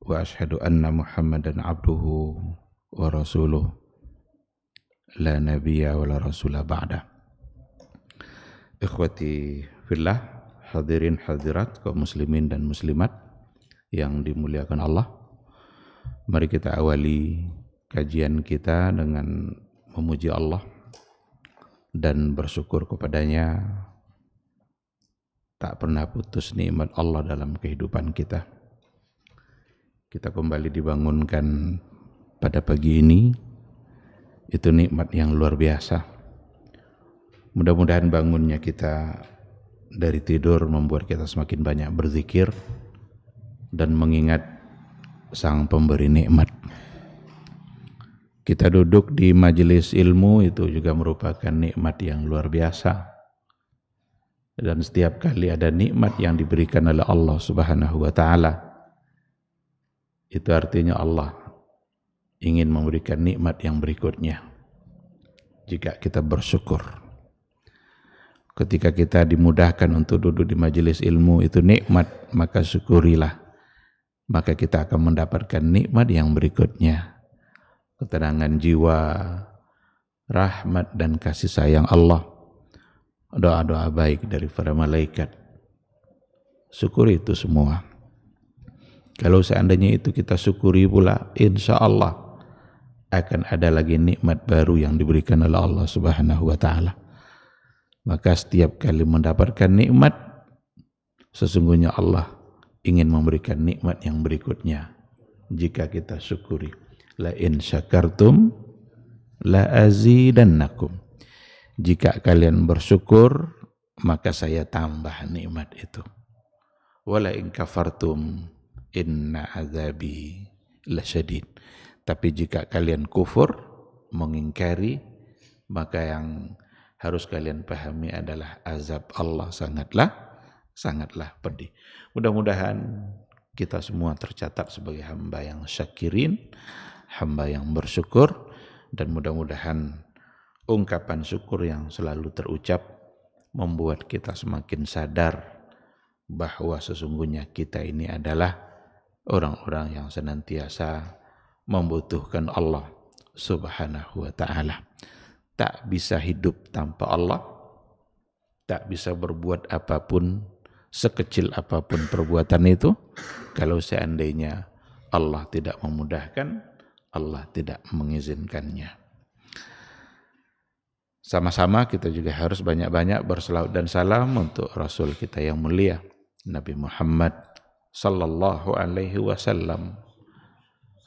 wa ashhadu anna Muhammadan abduhu wa rasuluh la nabiyya wa la rasula ba'da. Ikhwati fillah, hadirin hadirat kaum muslimin dan muslimat yang dimuliakan Allah. Mari kita awali kajian kita dengan memuji Allah dan bersyukur kepadanya. Tak pernah putus nikmat Allah dalam kehidupan kita. Kita kembali dibangunkan pada pagi ini, itu nikmat yang luar biasa. Mudah-mudahan bangunnya kita dari tidur membuat kita semakin banyak berzikir dan mengingat Sang Pemberi nikmat. Kita duduk di majelis ilmu itu juga merupakan nikmat yang luar biasa. Dan setiap kali ada nikmat yang diberikan oleh Allah Subhanahu wa taala, itu artinya Allah ingin memberikan nikmat yang berikutnya. Jika kita bersyukur, ketika kita dimudahkan untuk duduk di majelis ilmu itu nikmat, maka syukurilah. Maka kita akan mendapatkan nikmat yang berikutnya. Ketenangan jiwa, rahmat dan kasih sayang Allah, doa-doa baik dari para malaikat. Syukuri itu semua. Kalau seandainya itu kita syukuri pula, insya Allah akan ada lagi nikmat baru yang diberikan oleh Allah Subhanahu wa taala. Maka setiap kali mendapatkan nikmat, sesungguhnya Allah ingin memberikan nikmat yang berikutnya. Jika kita syukuri, la in syakartum la azidannakum. Jika kalian bersyukur, maka saya tambah nikmat itu. Wala in kafartum inna azabi lasyadid. Tapi jika kalian kufur, mengingkari, maka yang harus kalian pahami adalah azab Allah sangatlah pedih. Mudah-mudahan kita semua tercatat sebagai hamba yang syakirin, hamba yang bersyukur, dan mudah-mudahan ungkapan syukur yang selalu terucap membuat kita semakin sadar bahwa sesungguhnya kita ini adalah orang-orang yang senantiasa membutuhkan Allah Subhanahu wa ta'ala. Tak bisa hidup tanpa Allah, tak bisa berbuat apapun, sekecil apapun perbuatan itu, kalau seandainya Allah tidak memudahkan, Allah tidak mengizinkannya. Sama-sama kita juga harus banyak-banyak berselawat dan salam untuk Rasul kita yang mulia, Nabi Muhammad sallallahu alaihi wasallam.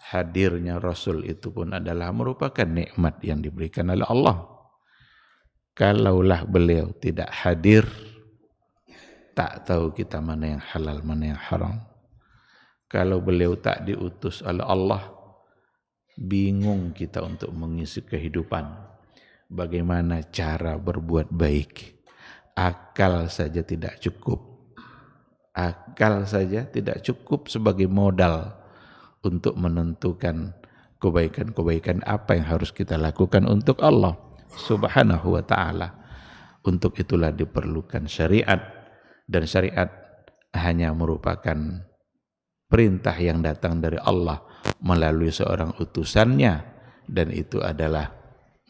Hadirnya Rasul itu pun adalah merupakan nikmat yang diberikan oleh Allah. Kalaulah beliau tidak hadir, tak tahu kita mana yang halal, mana yang haram. Kalau beliau tak diutus oleh Allah, bingung kita untuk mengisi kehidupan. Bagaimana cara berbuat baik? Akal saja tidak cukup. Akal saja tidak cukup sebagai modal untuk menentukan kebaikan-kebaikan apa yang harus kita lakukan untuk Allah Subhanahu wa ta'ala. Untuk itulah diperlukan syariat, dan syariat hanya merupakan perintah yang datang dari Allah melalui seorang utusannya, dan itu adalah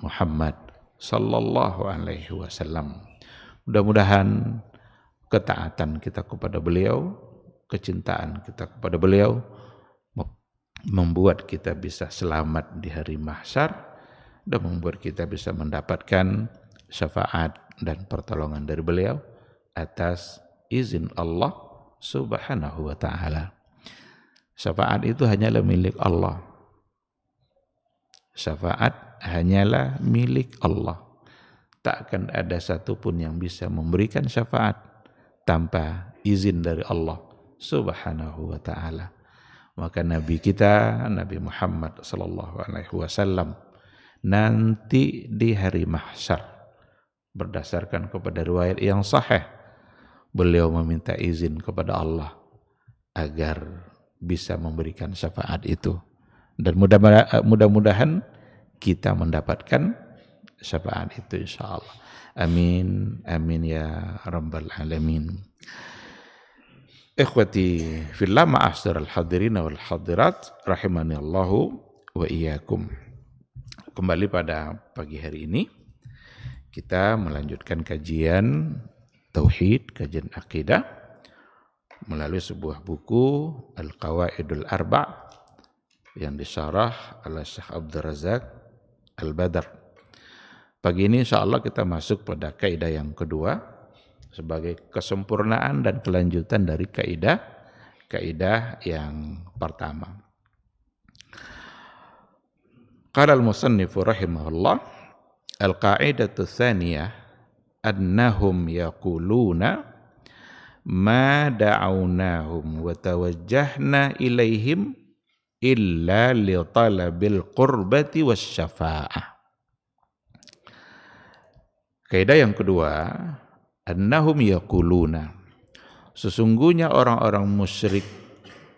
Muhammad sallallahu alaihi wasallam. Mudah-mudahan ketaatan kita kepada beliau, kecintaan kita kepada beliau membuat kita bisa selamat di hari mahsyar dan membuat kita bisa mendapatkan syafaat dan pertolongan dari beliau atas izin Allah Subhanahu wa ta'ala. Syafaat itu hanyalah milik Allah. Syafaat hanyalah milik Allah. Takkan ada satupun yang bisa memberikan syafaat tanpa izin dari Allah Subhanahu wa ta'ala. Maka Nabi kita, Nabi Muhammad sallallahu alaihi wasallam, nanti di hari mahsyar, berdasarkan kepada riwayat yang sahih, beliau meminta izin kepada Allah agar bisa memberikan syafaat itu. Dan mudah-mudahan kita mendapatkan syafaat itu insyaallah. Amin, amin ya rabbal alamin. Ikhwati fillah, ma'asyiral hadirin wal hadirat rahimani Allahu wa iyyakum. Kembali pada pagi hari ini kita melanjutkan kajian tauhid, kajian akidah melalui sebuah buku Al-Qawaidul Arba' yang disyarah oleh Syekh Abdul Razak Al-Badr. Pagi ini insyaallah kita masuk pada kaidah yang kedua sebagai kesempurnaan dan kelanjutan dari kaidah yang pertama. Qala al-musannifu rahimahullah, al-qa'idatu tsaniyah annahum yaquluna ma da'awnahum wa tawajjahna ilaihim illa li talabil qurbati wasyafa'ah. Kaidah yang kedua, annahum yaquluna, sesungguhnya orang-orang musyrik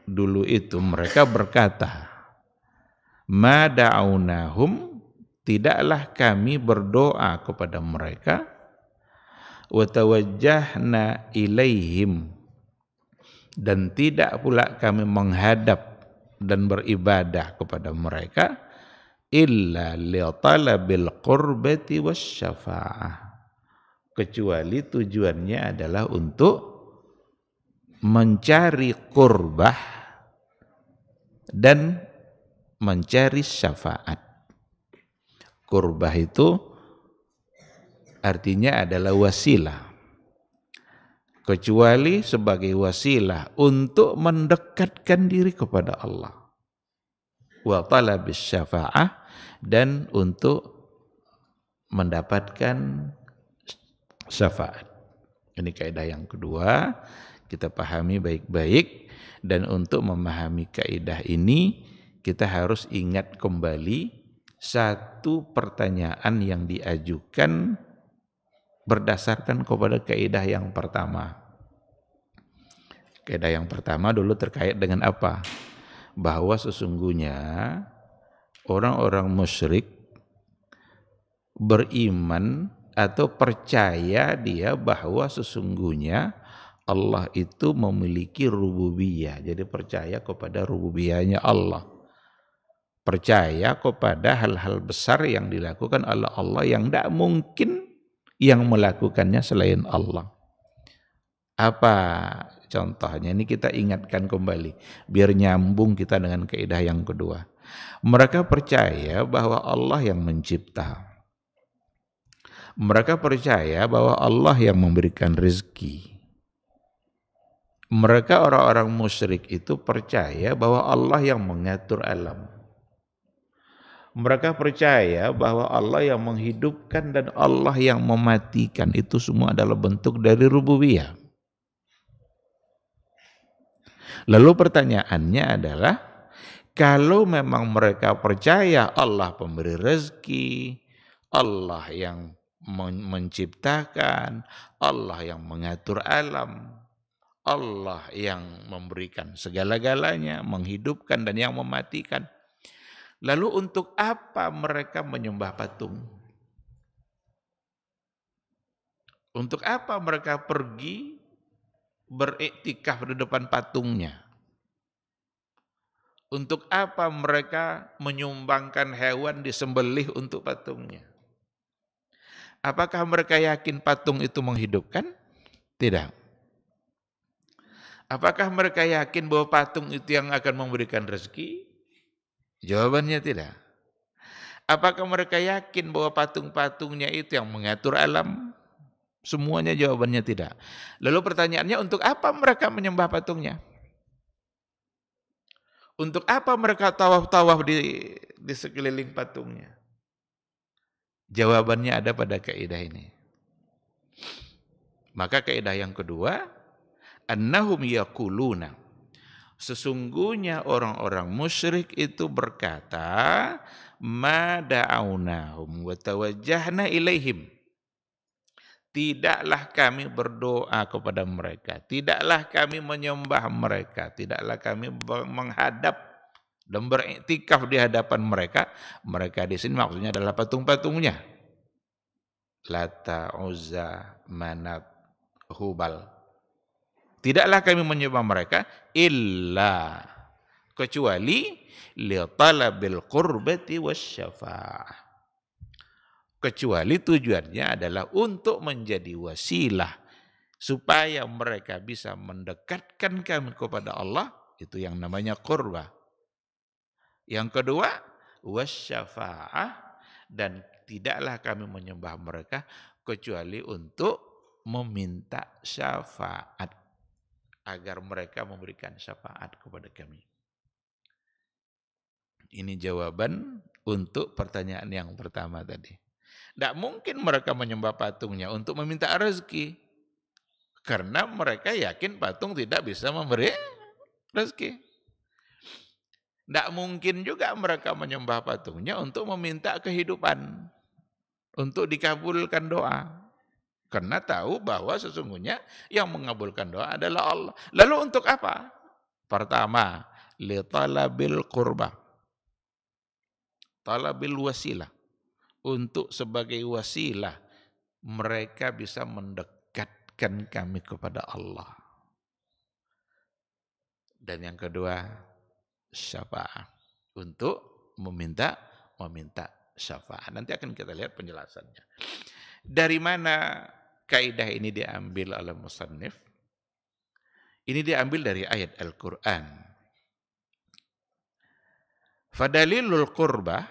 dulu itu mereka berkata, ma da'awnahum, tidaklah kami berdoa kepada mereka, wa tawajjahna ilaihim, dan tidak pula kami menghadap dan beribadah kepada mereka, illa li talabil qurbati wasyafa'ah, kecuali tujuannya adalah untuk mencari qurbah dan mencari syafaat. Qurbah itu artinya adalah wasilah, kecuali sebagai wasilah untuk mendekatkan diri kepada Allah. Wa talabis syafaah, dan untuk mendapatkan syafaat. Ini kaidah yang kedua, kita pahami baik-baik, dan untuk memahami kaidah ini kita harus ingat kembali satu pertanyaan yang diajukan berdasarkan kepada kaidah yang pertama. Kaidah yang pertama dulu terkait dengan apa? Bahwa sesungguhnya orang-orang musyrik beriman atau percaya dia bahwa sesungguhnya Allah itu memiliki rububiyah. Jadi percaya kepada rububiyahnya Allah. Percaya kepada hal-hal besar yang dilakukan oleh Allah yang tidak mungkin yang melakukannya selain Allah. Apa contohnya? Ini kita ingatkan kembali biar nyambung kita dengan kaidah yang kedua. Mereka percaya bahwa Allah yang mencipta. Mereka percaya bahwa Allah yang memberikan rezeki. Mereka orang-orang musyrik itu percaya bahwa Allah yang mengatur alam. Mereka percaya bahwa Allah yang menghidupkan dan Allah yang mematikan. Itu semua adalah bentuk dari rububiyah. Lalu pertanyaannya adalah, kalau memang mereka percaya Allah pemberi rezeki, Allah yang menciptakan, Allah yang mengatur alam, Allah yang memberikan segala-galanya, menghidupkan dan yang mematikan, lalu untuk apa mereka menyembah patung? Untuk apa mereka pergi beriktikaf di depan patungnya? Untuk apa mereka menyumbangkan hewan disembelih untuk patungnya? Apakah mereka yakin patung itu menghidupkan? Tidak. Apakah mereka yakin bahwa patung itu yang akan memberikan rezeki? Jawabannya tidak. Apakah mereka yakin bahwa patung-patungnya itu yang mengatur alam? Semuanya jawabannya tidak. Lalu pertanyaannya, untuk apa mereka menyembah patungnya? Untuk apa mereka tawaf-tawaf di sekeliling patungnya? Jawabannya ada pada kaidah ini. Maka kaidah yang kedua, annahum yaquluna, sesungguhnya orang-orang musyrik itu berkata, ma da'awnahum wa tawajjahna ilaihim, tidaklah kami berdoa kepada mereka, tidaklah kami menyembah mereka, tidaklah kami menghadap dan beriktikaf di hadapan mereka. Mereka di sini maksudnya adalah patung-patungnya. Lata, Uzza, Manat, Hubal. Tidaklah kami menyembah mereka illa kecuali li talabil qurbati wasyafa'ah. Kecuali tujuannya adalah untuk menjadi wasilah supaya mereka bisa mendekatkan kami kepada Allah, itu yang namanya qurbah. Yang kedua, wasyafa'ah, dan tidaklah kami menyembah mereka kecuali untuk meminta syafaat, agar mereka memberikan syafaat kepada kami. Ini jawaban untuk pertanyaan yang pertama tadi. Tidak mungkin mereka menyembah patungnya untuk meminta rezeki, karena mereka yakin patung tidak bisa memberi rezeki. Tidak mungkin juga mereka menyembah patungnya untuk meminta kehidupan, untuk dikabulkan doa. Karena tahu bahwa sesungguhnya yang mengabulkan doa adalah Allah. Lalu untuk apa? Pertama, li talabil qurbah, talabil wasilah. Untuk sebagai wasilah mereka bisa mendekatkan kami kepada Allah. Dan yang kedua, syafaat, untuk meminta syafaat. Nanti akan kita lihat penjelasannya. Dari mana kaidah ini diambil oleh musannif? Ini diambil dari ayat Al-Quran. Fadalilul qurbah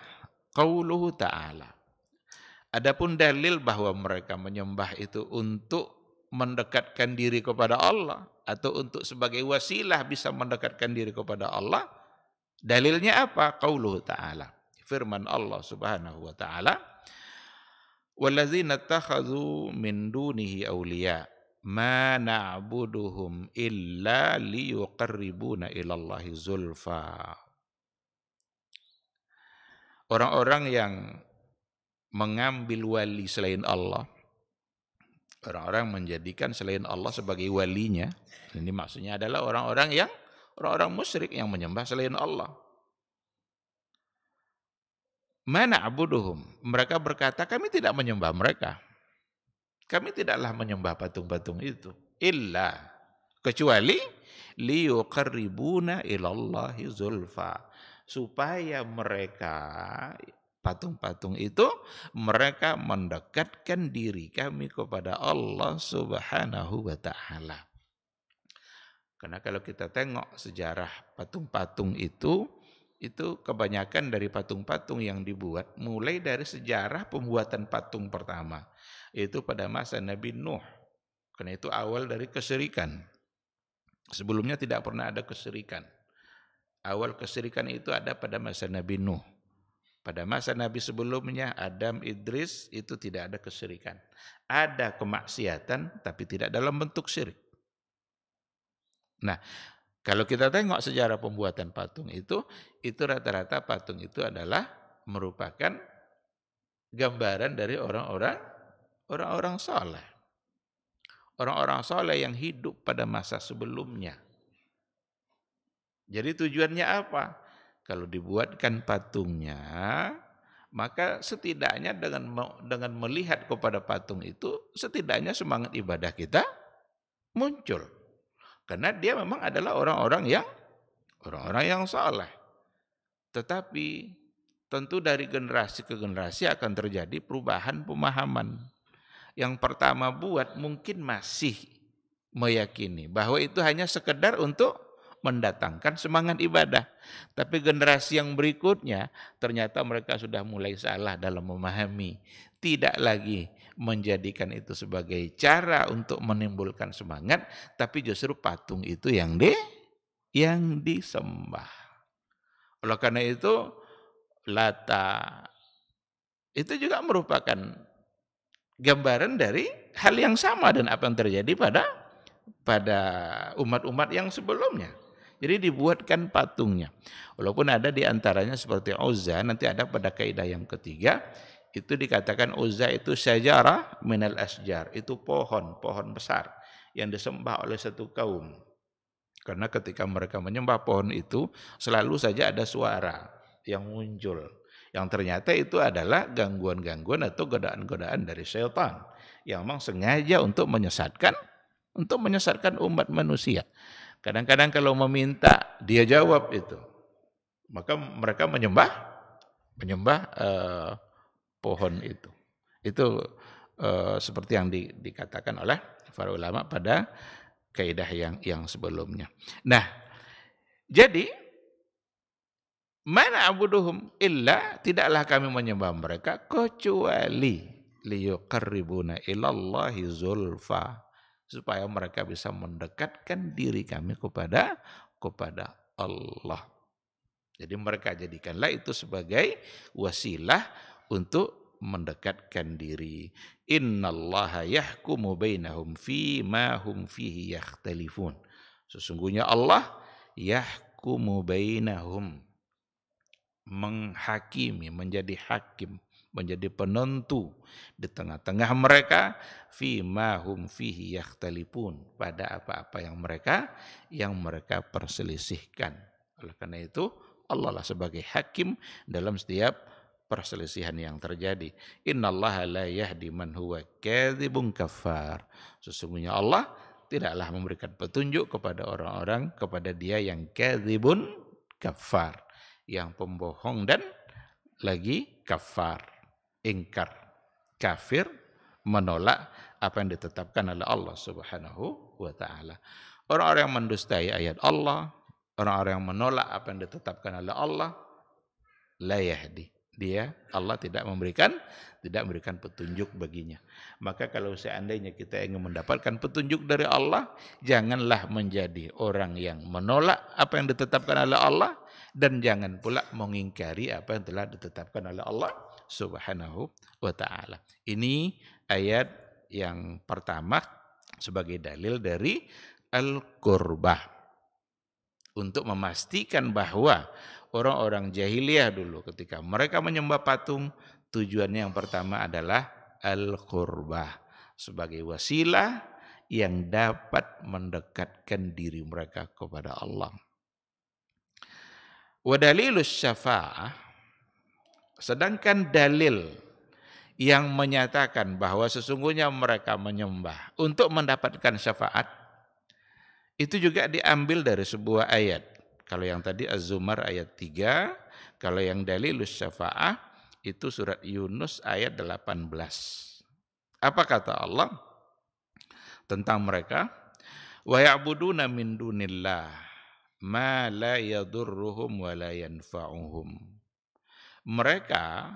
qauluhu ta'ala. Adapun dalil bahwa mereka menyembah itu untuk mendekatkan diri kepada Allah atau untuk sebagai wasilah bisa mendekatkan diri kepada Allah, dalilnya apa? Qauluhu ta'ala, firman Allah Subhanahu wa ta'ala, walladzina ittakhadhu min dunihi awliya ma na'buduhum illa liyuqarribuna ilallahi zulfa. Orang-orang yang mengambil wali selain Allah, orang-orang menjadikan selain Allah sebagai walinya, ini maksudnya adalah orang-orang musyrik yang menyembah selain Allah. Mana abuduhum, mereka berkata kami tidak menyembah mereka, kami tidaklah menyembah patung-patung itu, illa kecuali liyuqarribuna ilallahi zulfa, supaya mereka patung-patung itu mereka mendekatkan diri kami kepada Allah Subhanahu wa ta'ala. Karena kalau kita tengok sejarah patung-patung itu kebanyakan dari patung-patung yang dibuat mulai dari sejarah pembuatan patung pertama, yaitu pada masa Nabi Nuh. Karena itu awal dari kesyirikan. Sebelumnya tidak pernah ada kesyirikan. Awal kesyirikan itu ada pada masa Nabi Nuh. Pada masa Nabi sebelumnya, Adam, Idris, itu tidak ada kesyirikan. Ada kemaksiatan, tapi tidak dalam bentuk syirik. Nah, kalau kita tengok sejarah pembuatan patung itu rata-rata patung itu adalah merupakan gambaran dari orang-orang saleh. Orang-orang saleh yang hidup pada masa sebelumnya. Jadi tujuannya apa? Kalau dibuatkan patungnya, maka setidaknya dengan melihat kepada patung itu, setidaknya semangat ibadah kita muncul. Karena dia memang adalah orang-orang yang saleh. Tetapi tentu dari generasi ke generasi akan terjadi perubahan pemahaman. Yang pertama buat mungkin masih meyakini bahwa itu hanya sekedar untuk mendatangkan semangat ibadah. Tapi generasi yang berikutnya ternyata mereka sudah mulai salah dalam memahami. Tidak lagi menjadikan itu sebagai cara untuk menimbulkan semangat, tapi justru patung itu yang disembah. Oleh karena itu Lata itu juga merupakan gambaran dari hal yang sama dan apa yang terjadi pada umat-umat yang sebelumnya. Jadi dibuatkan patungnya. Walaupun ada di antaranya seperti Uzza, nanti ada pada kaidah yang ketiga, itu dikatakan Uzza itu syajarah minal asjar, itu pohon besar yang disembah oleh satu kaum. Karena ketika mereka menyembah pohon itu, selalu saja ada suara yang muncul. Yang ternyata itu adalah gangguan-gangguan atau godaan-godaan dari syaitan yang memang sengaja untuk menyesatkan untuk menyesatkan umat manusia. Kadang-kadang kalau meminta dia jawab itu, maka mereka menyembah pohon itu. Itu seperti yang dikatakan oleh para ulama pada kaidah yang sebelumnya. Nah, jadi mana abuduhum illa, tidaklah kami menyembah mereka kecuali liyuqarribuna ilallahi zulfa, supaya mereka bisa mendekatkan diri kami kepada Allah. Jadi mereka jadikanlah itu sebagai wasilah untuk mendekatkan diri. Innallaha yahkumu bainahum fima hum fihi yakhtalifun. Sesungguhnya Allah yahkumu bainahum, menghakimi, menjadi hakim, menjadi penentu di tengah-tengah mereka, fima hum fihi yakhtalifun, pada apa-apa yang mereka perselisihkan. Oleh karena itu Allah lah sebagai hakim dalam setiap perselisihan yang terjadi. Innallaha la yahdi man huwa kadzibun kafar. Sesungguhnya Allah tidaklah memberikan petunjuk kepada orang-orang, kepada dia yang kadzibun kafar, yang pembohong dan lagi kafar, ingkar, kafir, menolak apa yang ditetapkan oleh Allah Subhanahu wa taala. Orang-orang yang mendustai ayat Allah, orang-orang yang menolak apa yang ditetapkan oleh Allah, la yahdi, Allah tidak memberikan petunjuk baginya. Maka kalau seandainya kita ingin mendapatkan petunjuk dari Allah, janganlah menjadi orang yang menolak apa yang ditetapkan oleh Allah, dan jangan pula mengingkari apa yang telah ditetapkan oleh Allah Subhanahu wa taala. Ini ayat yang pertama sebagai dalil dari al-qurbah, untuk memastikan bahwa orang-orang jahiliyah dulu ketika mereka menyembah patung, tujuannya yang pertama adalah al-qurbah, sebagai wasilah yang dapat mendekatkan diri mereka kepada Allah. Wa dalilus syafa'ah, sedangkan dalil yang menyatakan bahwa sesungguhnya mereka menyembah untuk mendapatkan syafaat, itu juga diambil dari sebuah ayat. Kalau yang tadi Az-Zumar ayat 3, kalau yang dalilus syafa'ah itu surat Yunus ayat 18. Apa kata Allah tentang mereka? Wa ya'buduna min dunillah ma la yadurruhum wa la yanfa'uhum. Mereka,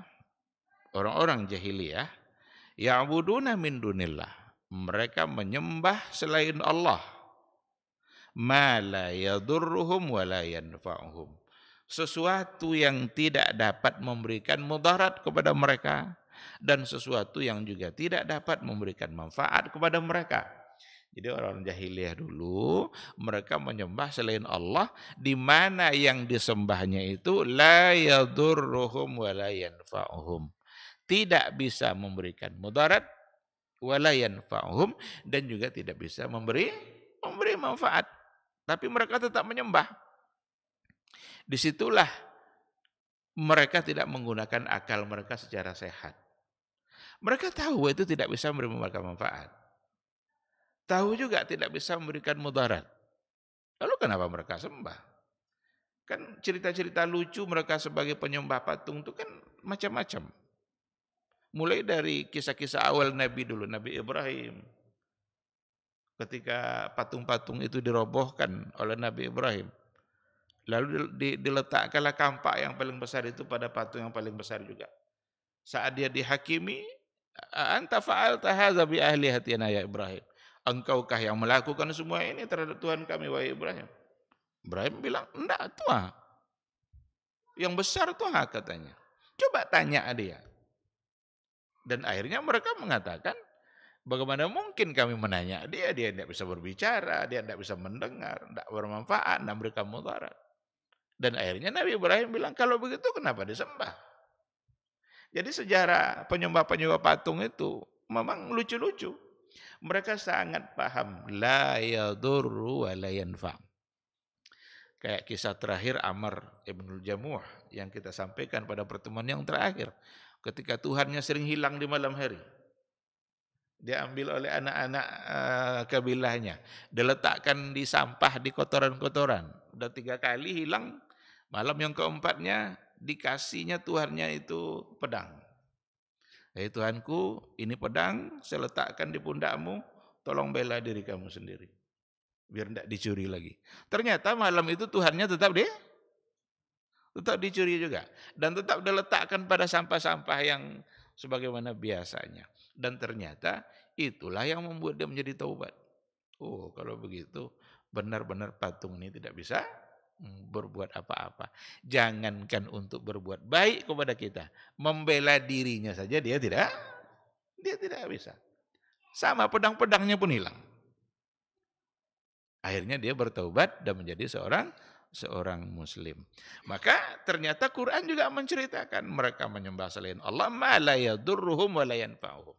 orang-orang jahiliyah, ya'buduna min dunillah, mereka menyembah selain Allah, ma la yadurruhum wa la yanfa'uhum, sesuatu yang tidak dapat memberikan mudarat kepada mereka dan sesuatu yang juga tidak dapat memberikan manfaat kepada mereka. Jadi orang jahiliyah dulu mereka menyembah selain Allah, di mana yang disembahnya itu la yadurruhum wa la yanfa'uhum, tidak bisa memberikan mudarat, wa la yanfa'uhum, dan juga tidak bisa memberi manfaat. Tapi mereka tetap menyembah. Disitulah mereka tidak menggunakan akal mereka secara sehat. Mereka tahu itu tidak bisa memberi mereka manfaat. Tahu juga tidak bisa memberikan mudarat. Lalu kenapa mereka sembah? Kan cerita-cerita lucu mereka sebagai penyembah patung itu kan macam-macam. Mulai dari kisah-kisah awal Nabi dulu, Nabi Ibrahim. Ketika patung-patung itu dirobohkan oleh Nabi Ibrahim, lalu diletakkanlah kampak yang paling besar itu pada patung yang paling besar juga. Saat dia dihakimi, anta fa'alta hadza bi ahlihatina ya Ibrahim. Engkaukah yang melakukan semua ini terhadap Tuhan kami, wahai Ibrahim? Ibrahim bilang, enggak Tuhan. Yang besar Tuhan katanya. Coba tanya dia. Dan akhirnya mereka mengatakan, bagaimana mungkin kami menanya dia tidak bisa berbicara, dia tidak bisa mendengar, tidak bermanfaat, tidak memberikan mudarat. Dan akhirnya Nabi Ibrahim bilang, kalau begitu kenapa disembah? Jadi sejarah penyembah-penyembah patung itu memang lucu-lucu. Mereka sangat paham la yadurru wa la yanfa'. Kayak kisah terakhir Amr ibnul Jamuh yang kita sampaikan pada pertemuan yang terakhir, ketika Tuhannya sering hilang di malam hari. Diambil oleh anak-anak kabilahnya, diletakkan di sampah, di kotoran-kotoran. Udah 3 kali hilang, malam yang keempatnya dikasihnya Tuhannya itu pedang. Hei Tuhanku, ini pedang saya letakkan di pundakmu, tolong bela diri kamu sendiri. Biar tidak dicuri lagi. Ternyata malam itu Tuhannya tetap dicuri juga. Dan tetap diletakkan pada sampah-sampah yang sebagaimana biasanya. Dan ternyata itulah yang membuat dia menjadi taubat. Oh, kalau begitu benar-benar patung ini tidak bisa berbuat apa-apa. Jangankan untuk berbuat baik kepada kita, membela dirinya saja dia tidak bisa. Sama pedang-pedangnya pun hilang. Akhirnya dia bertaubat dan menjadi seorang muslim. Maka ternyata Quran juga menceritakan mereka menyembah selain Allah ma la yadurruhum wa la yanfa'uhum.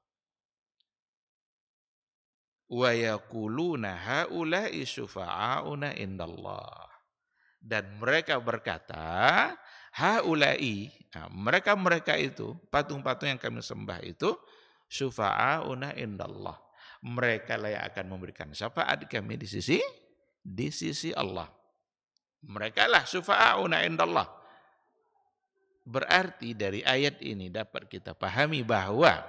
Wa yaquluna haula'i syufa'auna indallah. Dan mereka berkata, haula'i, nah, mereka itu, patung-patung yang kami sembah itu, syufa'auna indallah. Mereka lah yang akan memberikan syafaat kami di sisi Allah. Mereka lah syufa'auna indallah. Berarti dari ayat ini dapat kita pahami bahwa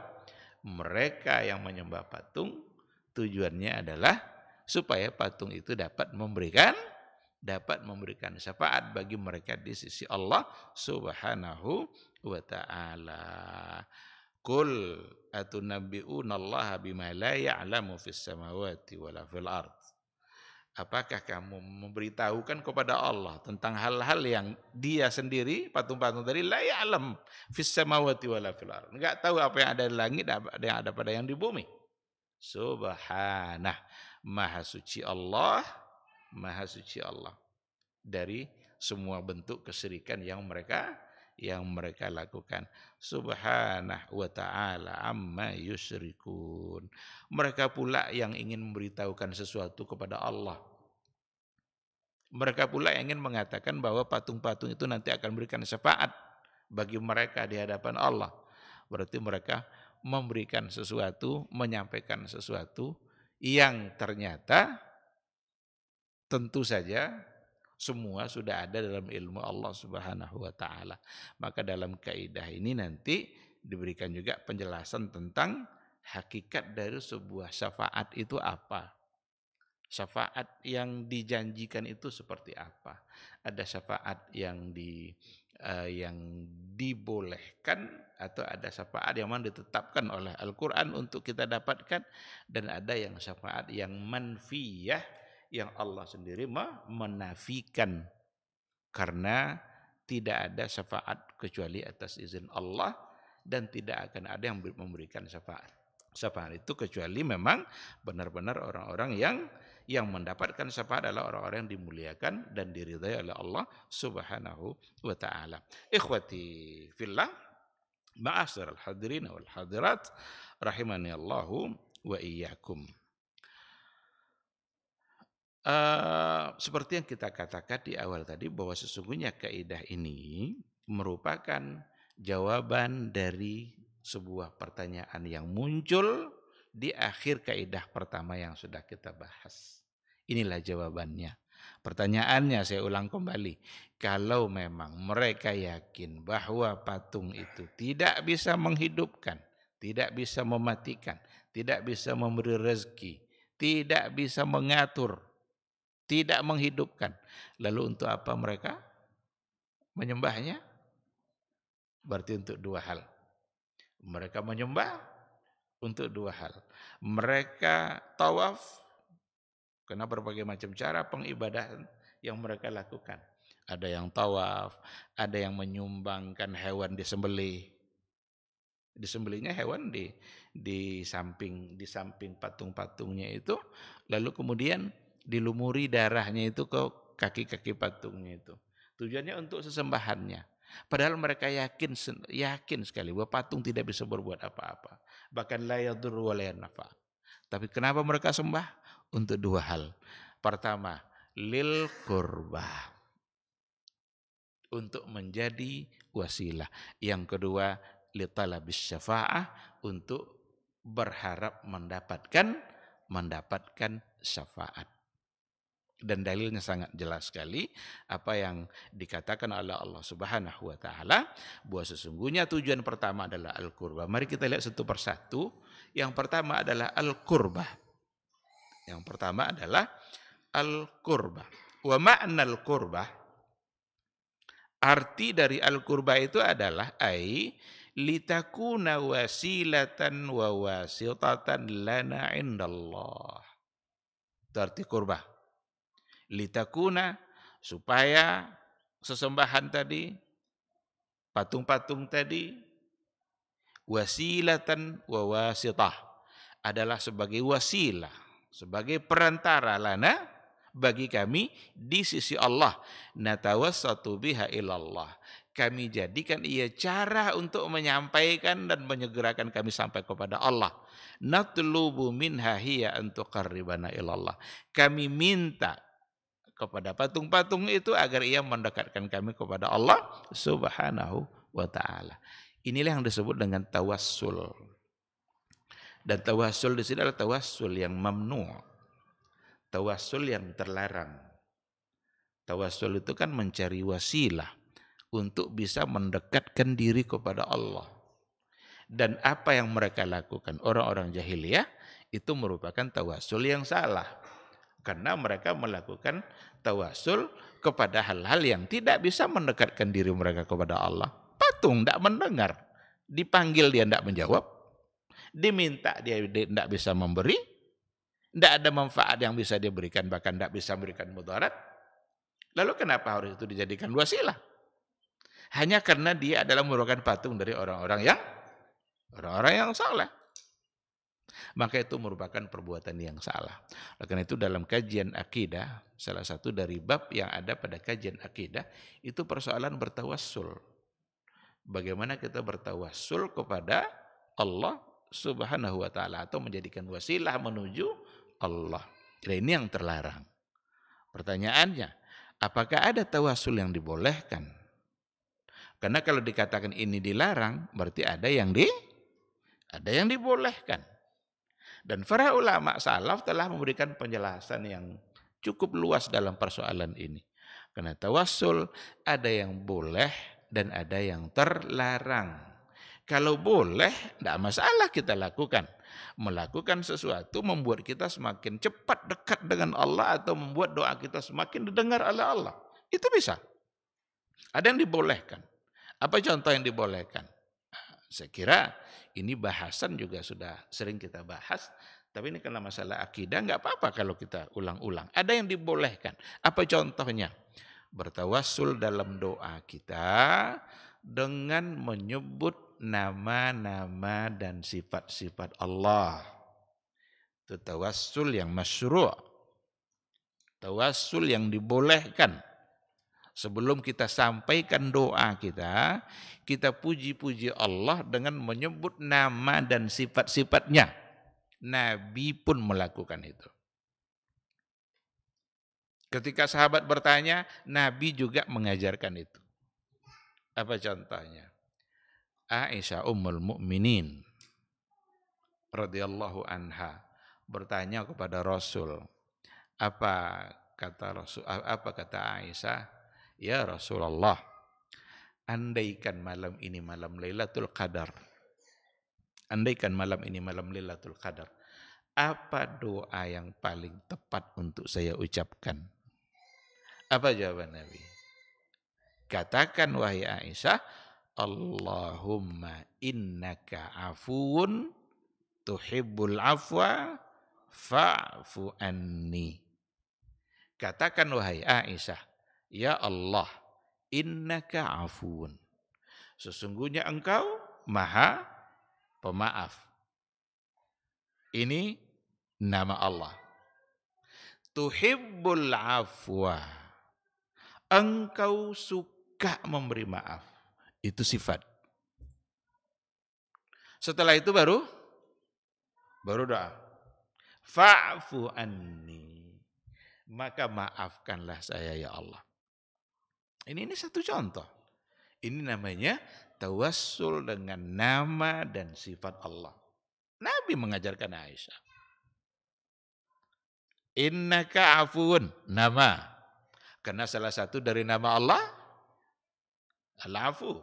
mereka yang menyembah patung tujuannya adalah supaya patung itu dapat memberikan syafaat bagi mereka di sisi Allah Subhanahu wa taala. Qul atunabbi'unallaha bima la ya'lamu fis samawati wala fil ard. Apakah kamu memberitahukan kepada Allah tentang hal-hal yang dia sendiri, patung-patung tadi, la ya'lam fis samawati wala fil ard. Enggak tahu apa yang ada di langit, ada yang ada pada yang di bumi. Subhanah, maha suci Allah dari semua bentuk kesyirikan yang mereka lakukan. Subhanah wa ta'ala amma yusyrikun. Mereka pula yang ingin memberitahukan sesuatu kepada Allah. Mereka pula yang ingin mengatakan bahwa patung-patung itu nanti akan memberikan syafaat bagi mereka di hadapan Allah. Berarti mereka memberikan sesuatu, menyampaikan sesuatu yang ternyata tentu saja semua sudah ada dalam ilmu Allah Subhanahu wa taala. Maka dalam kaidah ini nanti diberikan juga penjelasan tentang hakikat dari sebuah syafaat itu apa. Syafaat yang dijanjikan itu seperti apa? Ada syafaat yang dibolehkan atau ada syafaat yang memang ditetapkan oleh Al-Qur'an untuk kita dapatkan, dan ada yang syafaat yang manfiyah yang Allah sendiri menafikan karena tidak ada syafaat kecuali atas izin Allah dan tidak akan ada yang memberikan syafaat. Syafaat itu kecuali memang benar-benar orang-orang yang mendapatkan syafaat adalah orang-orang yang dimuliakan dan diridhai oleh Allah Subhanahu wa taala. Ikhwati fillah, ma'asyiral hadirin wal hadirat rahimani Allahu wa iyyakum. Seperti yang kita katakan di awal tadi bahwa sesungguhnya kaidah ini merupakan jawaban dari sebuah pertanyaan yang muncul di akhir kaidah pertama yang sudah kita bahas. Inilah jawabannya. Pertanyaannya saya ulang kembali. Kalau memang mereka yakin bahwa patung itu tidak bisa menghidupkan, tidak bisa mematikan, tidak bisa memberi rezeki, tidak bisa mengatur, tidak menghidupkan. Lalu untuk apa mereka menyembahnya? Berarti untuk 2 hal. Mereka menyembah untuk 2 hal. Mereka tawaf karena berbagai macam cara pengibadahan yang mereka lakukan. Ada yang tawaf, ada yang menyumbangkan hewan disembelih. Disembelihnya hewan di samping patung-patungnya itu, lalu kemudian dilumuri darahnya itu ke kaki-kaki patungnya itu. Tujuannya untuk sesembahannya. Padahal mereka yakin sekali bahwa patung tidak bisa berbuat apa-apa. Bahkan la yadurru wa la yanfa. Tapi kenapa mereka sembah? Untuk 2 hal. Pertama, lil qurbah. Untuk menjadi wasilah. Yang kedua, li talabis syafa'ah, untuk berharap mendapatkan syafaat. Dan dalilnya sangat jelas sekali apa yang dikatakan oleh Allah Subhanahu wa taala bahwa sesungguhnya tujuan pertama adalah al-qurbah. Mari kita lihat satu persatu. Yang pertama adalah al-qurbah. Yang pertama adalah al-qurbah. Wa ma'na al-qurbah, arti dari al-qurbah itu adalah litakuna wasilatan wa wasitatan lana indallah. Itu arti qurbah. Litakuna, supaya sesembahan tadi, patung-patung tadi, wasilatan wa wasitah, adalah sebagai wasilah, sebagai perantara lana, bagi kami di sisi Allah. Natawassatu biha ilallah. Kami jadikan ia cara untuk menyampaikan dan menyegerakan kami sampai kepada Allah. Natlubu minha hiya an tuqarribana ilallah. Kami minta kepada patung-patung itu agar ia mendekatkan kami kepada Allah Subhanahu wa taala. Inilah yang disebut dengan tawassul. Dan tawassul di sini adalah tawassul yang mamnu'. Tawassul yang terlarang. Tawassul itu kan mencari wasilah untuk bisa mendekatkan diri kepada Allah. Dan apa yang mereka lakukan orang-orang jahiliyah itu merupakan tawassul yang salah. Karena mereka melakukan tawassul kepada hal-hal yang tidak bisa mendekatkan diri mereka kepada Allah. Patung tidak mendengar, dipanggil dia tidak menjawab, diminta dia tidak bisa memberi, tidak ada manfaat yang bisa dia berikan, bahkan tidak bisa memberikan mudarat. Lalu kenapa harus itu dijadikan wasilah? Hanya karena dia adalah merupakan patung dari orang-orang yang saleh. Maka itu merupakan perbuatan yang salah. Karena itu dalam kajian akidah, salah satu dari bab yang ada pada kajian akidah, itu persoalan bertawassul. Bagaimana kita bertawassul kepada Allah Subhanahu wa taala atau menjadikan wasilah menuju Allah. Jadi ini yang terlarang. Pertanyaannya, apakah ada tawassul yang dibolehkan? Karena kalau dikatakan ini dilarang, berarti ada yang dibolehkan. Dan para ulama salaf telah memberikan penjelasan yang cukup luas dalam persoalan ini. Karena tawassul ada yang boleh dan ada yang terlarang. Kalau boleh, tidak masalah kita lakukan. Melakukan sesuatu membuat kita semakin cepat dekat dengan Allah atau membuat doa kita semakin didengar oleh Allah. Itu bisa. Ada yang dibolehkan. Apa contoh yang dibolehkan? Saya kira ini bahasan juga sudah sering kita bahas, tapi ini karena masalah akidah nggak apa-apa kalau kita ulang-ulang. Ada yang dibolehkan. Apa contohnya? Bertawassul dalam doa kita dengan menyebut nama-nama dan sifat-sifat Allah. Itu tawassul yang masyru'. Tawassul yang dibolehkan. Sebelum kita sampaikan doa kita puji-puji Allah dengan menyebut nama dan sifat-sifatnya. Nabi pun melakukan itu. Ketika sahabat bertanya, Nabi juga mengajarkan itu. Apa contohnya? Aisyah Ummul Mukminin radhiyallahu anha bertanya kepada Rasul. Apa kata Aisyah? Ya Rasulullah, andaikan malam ini malam Lailatul Qadar. Andaikan malam ini malam Lailatul Qadar. Apa doa yang paling tepat untuk saya ucapkan? Apa jawaban Nabi? Katakan wahai Aisyah, Allahumma innaka afuun tuhibbul afwa fa'fu anni. Katakan wahai Aisyah, ya Allah, innaka afuun. Sesungguhnya engkau maha pemaaf. Ini nama Allah. Tuhibbul afwa. Engkau suka memberi maaf. Itu sifat. Setelah itu baru doa. Fa'fu anni. Maka maafkanlah saya ya Allah. Ini satu contoh. Ini namanya tawassul dengan nama dan sifat Allah. Nabi mengajarkan Aisyah. Innaka afuun, nama. Karena salah satu dari nama Allah, Al-Afu.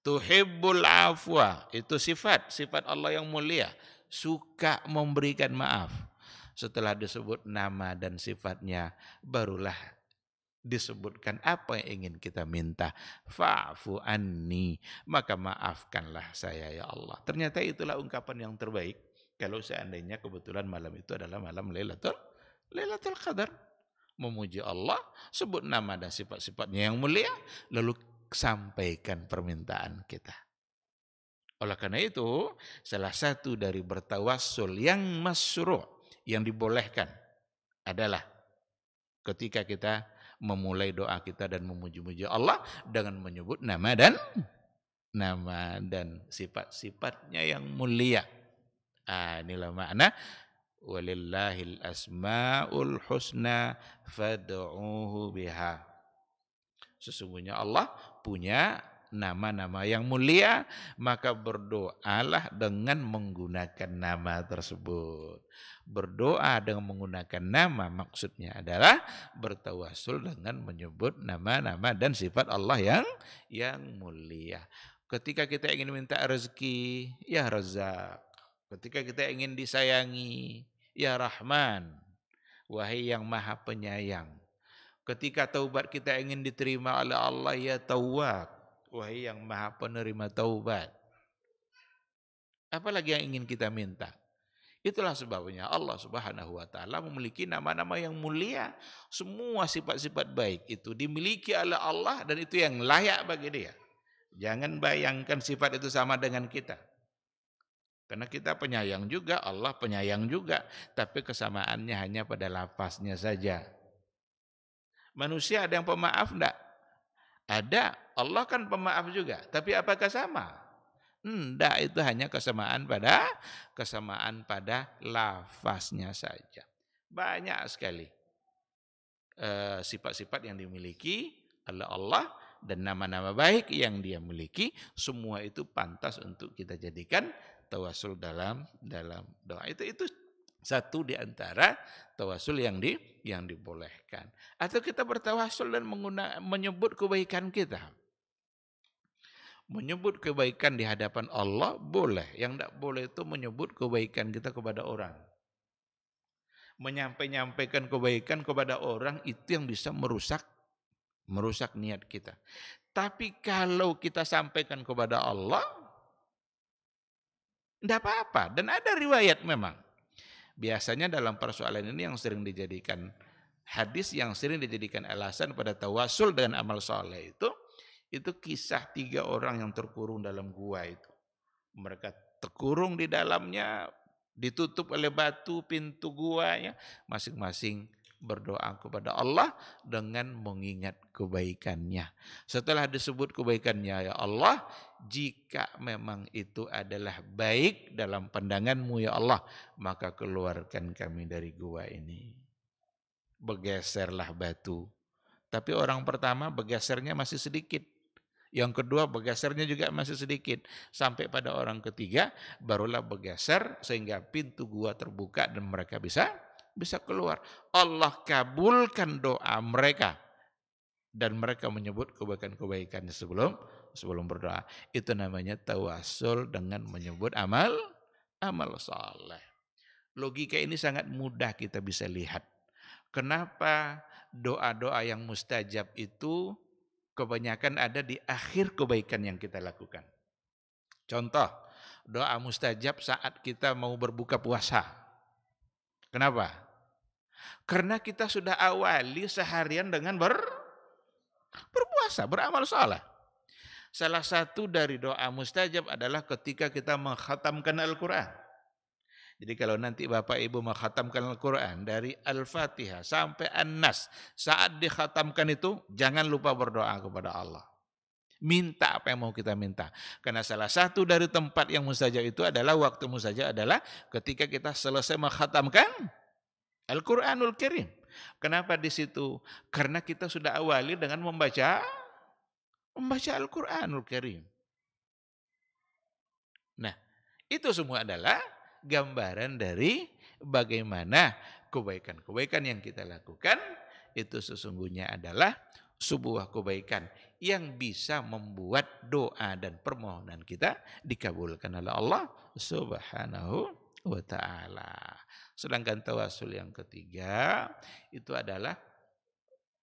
Tuhibbul afwa, itu sifat Allah yang mulia. Suka memberikan maaf. Setelah disebut nama dan sifatnya, barulah disebutkan apa yang ingin kita minta. Fa'fu anni, maka maafkanlah saya ya Allah. Ternyata itulah ungkapan yang terbaik. Kalau seandainya kebetulan malam itu adalah malam Lailatul Qadar. Memuji Allah, sebut nama dan sifat-sifatnya yang mulia, lalu sampaikan permintaan kita. Oleh karena itu, salah satu dari bertawassul yang masyru', yang dibolehkan adalah ketika kita memulai doa kita dan memuji-muji Allah dengan menyebut nama dan sifat-sifatnya yang mulia. Inilah makna walillahil asmaul husna fad'uuhu biha. Sesungguhnya Allah punya nama-nama yang mulia, maka berdoalah dengan menggunakan nama tersebut. Berdoa dengan menggunakan nama maksudnya adalah bertawassul dengan menyebut nama-nama dan sifat Allah yang mulia. Ketika kita ingin minta rezeki, ya Razzaq. Ketika kita ingin disayangi, ya Rahman. Wahai yang Maha Penyayang. Ketika taubat kita ingin diterima oleh Allah, ya Tawwab, wahai yang Maha Penerima taubat. Apalagi yang ingin kita minta? Itulah sebabnya Allah Subhanahu wa taala memiliki nama-nama yang mulia. Semua sifat-sifat baik itu dimiliki oleh Allah dan itu yang layak bagi Dia. Jangan bayangkan sifat itu sama dengan kita. Karena kita penyayang juga, Allah penyayang juga, tapi kesamaannya hanya pada lafaznya saja. Manusia ada yang pemaaf enggak? Ada. Allah kan pemaaf juga. Tapi apakah sama? Enggak, itu hanya kesamaan pada lafaznya saja. Banyak sekali sifat-sifat yang dimiliki oleh Allah dan nama-nama baik yang Dia miliki, semua itu pantas untuk kita jadikan tawassul dalam doa. Itu satu di antara tawassul yang dibolehkan. Atau kita bertawassul dan menyebut kebaikan kita. Menyebut kebaikan di hadapan Allah boleh. Yang tidak boleh itu menyebut kebaikan kita kepada orang. Menyampaikan kebaikan kepada orang itu yang bisa merusak niat kita. Tapi kalau kita sampaikan kepada Allah, tidak apa-apa. Dan ada riwayat memang. Biasanya dalam persoalan ini yang sering dijadikan hadis, yang sering dijadikan alasan pada tawassul dengan amal soleh itu kisah 3 orang yang terkurung dalam gua itu. Mereka terkurung di dalamnya, ditutup oleh batu pintu guanya, masing-masing berdoa kepada Allah dengan mengingat kebaikannya. Setelah disebut kebaikannya, ya Allah, jika memang itu adalah baik dalam pandangan-Mu ya Allah, maka keluarkan kami dari gua ini. Bergeserlah batu. Tapi orang pertama bergesernya masih sedikit. Yang kedua bergesernya juga masih sedikit. Sampai pada orang ketiga barulah bergeser sehingga pintu gua terbuka dan mereka bisa keluar. Allah kabulkan doa mereka dan mereka menyebut kebaikan-kebaikannya sebelum berdoa. Itu namanya tawassul dengan menyebut amal saleh. Logika ini sangat mudah kita bisa lihat. Kenapa doa-doa yang mustajab itu kebanyakan ada di akhir kebaikan yang kita lakukan. Contoh, doa mustajab saat kita mau berbuka puasa. Kenapa? Karena kita sudah awali seharian dengan berpuasa, beramal saleh. Salah satu dari doa mustajab adalah ketika kita mengkhatamkan Al-Quran. Jadi kalau nanti Bapak Ibu mengkhatamkan Al-Quran dari Al-Fatihah sampai An-Nas, saat dikhatamkan itu jangan lupa berdoa kepada Allah. Minta apa yang mau kita minta. Karena salah satu dari tempat yang mustajab itu adalah waktu mustajab adalah ketika kita selesai mengkhatamkan Al-Quranul Karim. Kenapa di situ? Karena kita sudah awali dengan membaca Al-Quranul Karim. Nah, Itu semua adalah gambaran dari bagaimana kebaikan-kebaikan yang kita lakukan itu sesungguhnya adalah sebuah kebaikan yang bisa membuat doa dan permohonan kita dikabulkan oleh Allah Subhanahu wa taala. Sedangkan tawasul yang ketiga itu adalah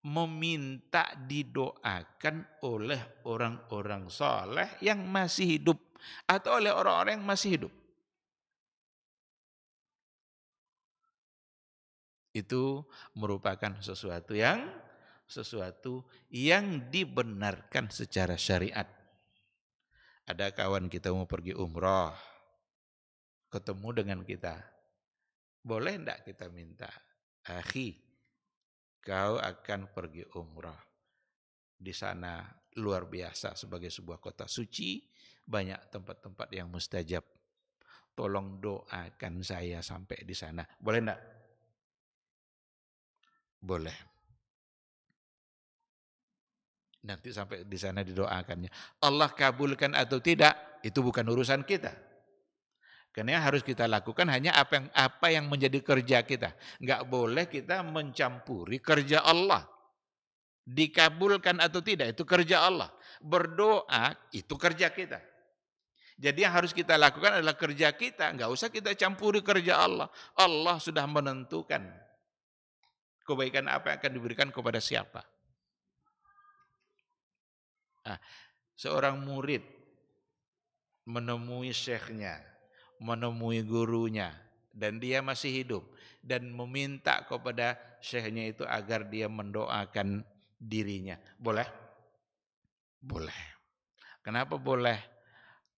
meminta didoakan oleh orang-orang soleh yang masih hidup atau oleh orang-orang yang masih hidup. Itu merupakan sesuatu yang dibenarkan secara syariat. Ada kawan kita mau pergi umroh, ketemu dengan kita. Boleh enggak kita minta, akhi, kau akan pergi umroh. Di sana luar biasa sebagai sebuah kota suci, banyak tempat-tempat yang mustajab. Tolong doakan saya sampai di sana. Boleh enggak? Boleh. Nanti sampai di sana didoakannya. Allah kabulkan atau tidak, itu bukan urusan kita. Karena yang harus kita lakukan hanya apa yang menjadi kerja kita. Enggak boleh kita mencampuri kerja Allah. Dikabulkan atau tidak, itu kerja Allah. Berdoa, itu kerja kita. Jadi yang harus kita lakukan adalah kerja kita. Enggak usah kita campuri kerja Allah. Allah sudah menentukan kebaikan apa yang akan diberikan kepada siapa. Nah, seorang murid menemui syekhnya, menemui gurunya, dan dia masih hidup, dan meminta kepada syekhnya itu agar dia mendoakan dirinya. Boleh? Boleh. Kenapa boleh?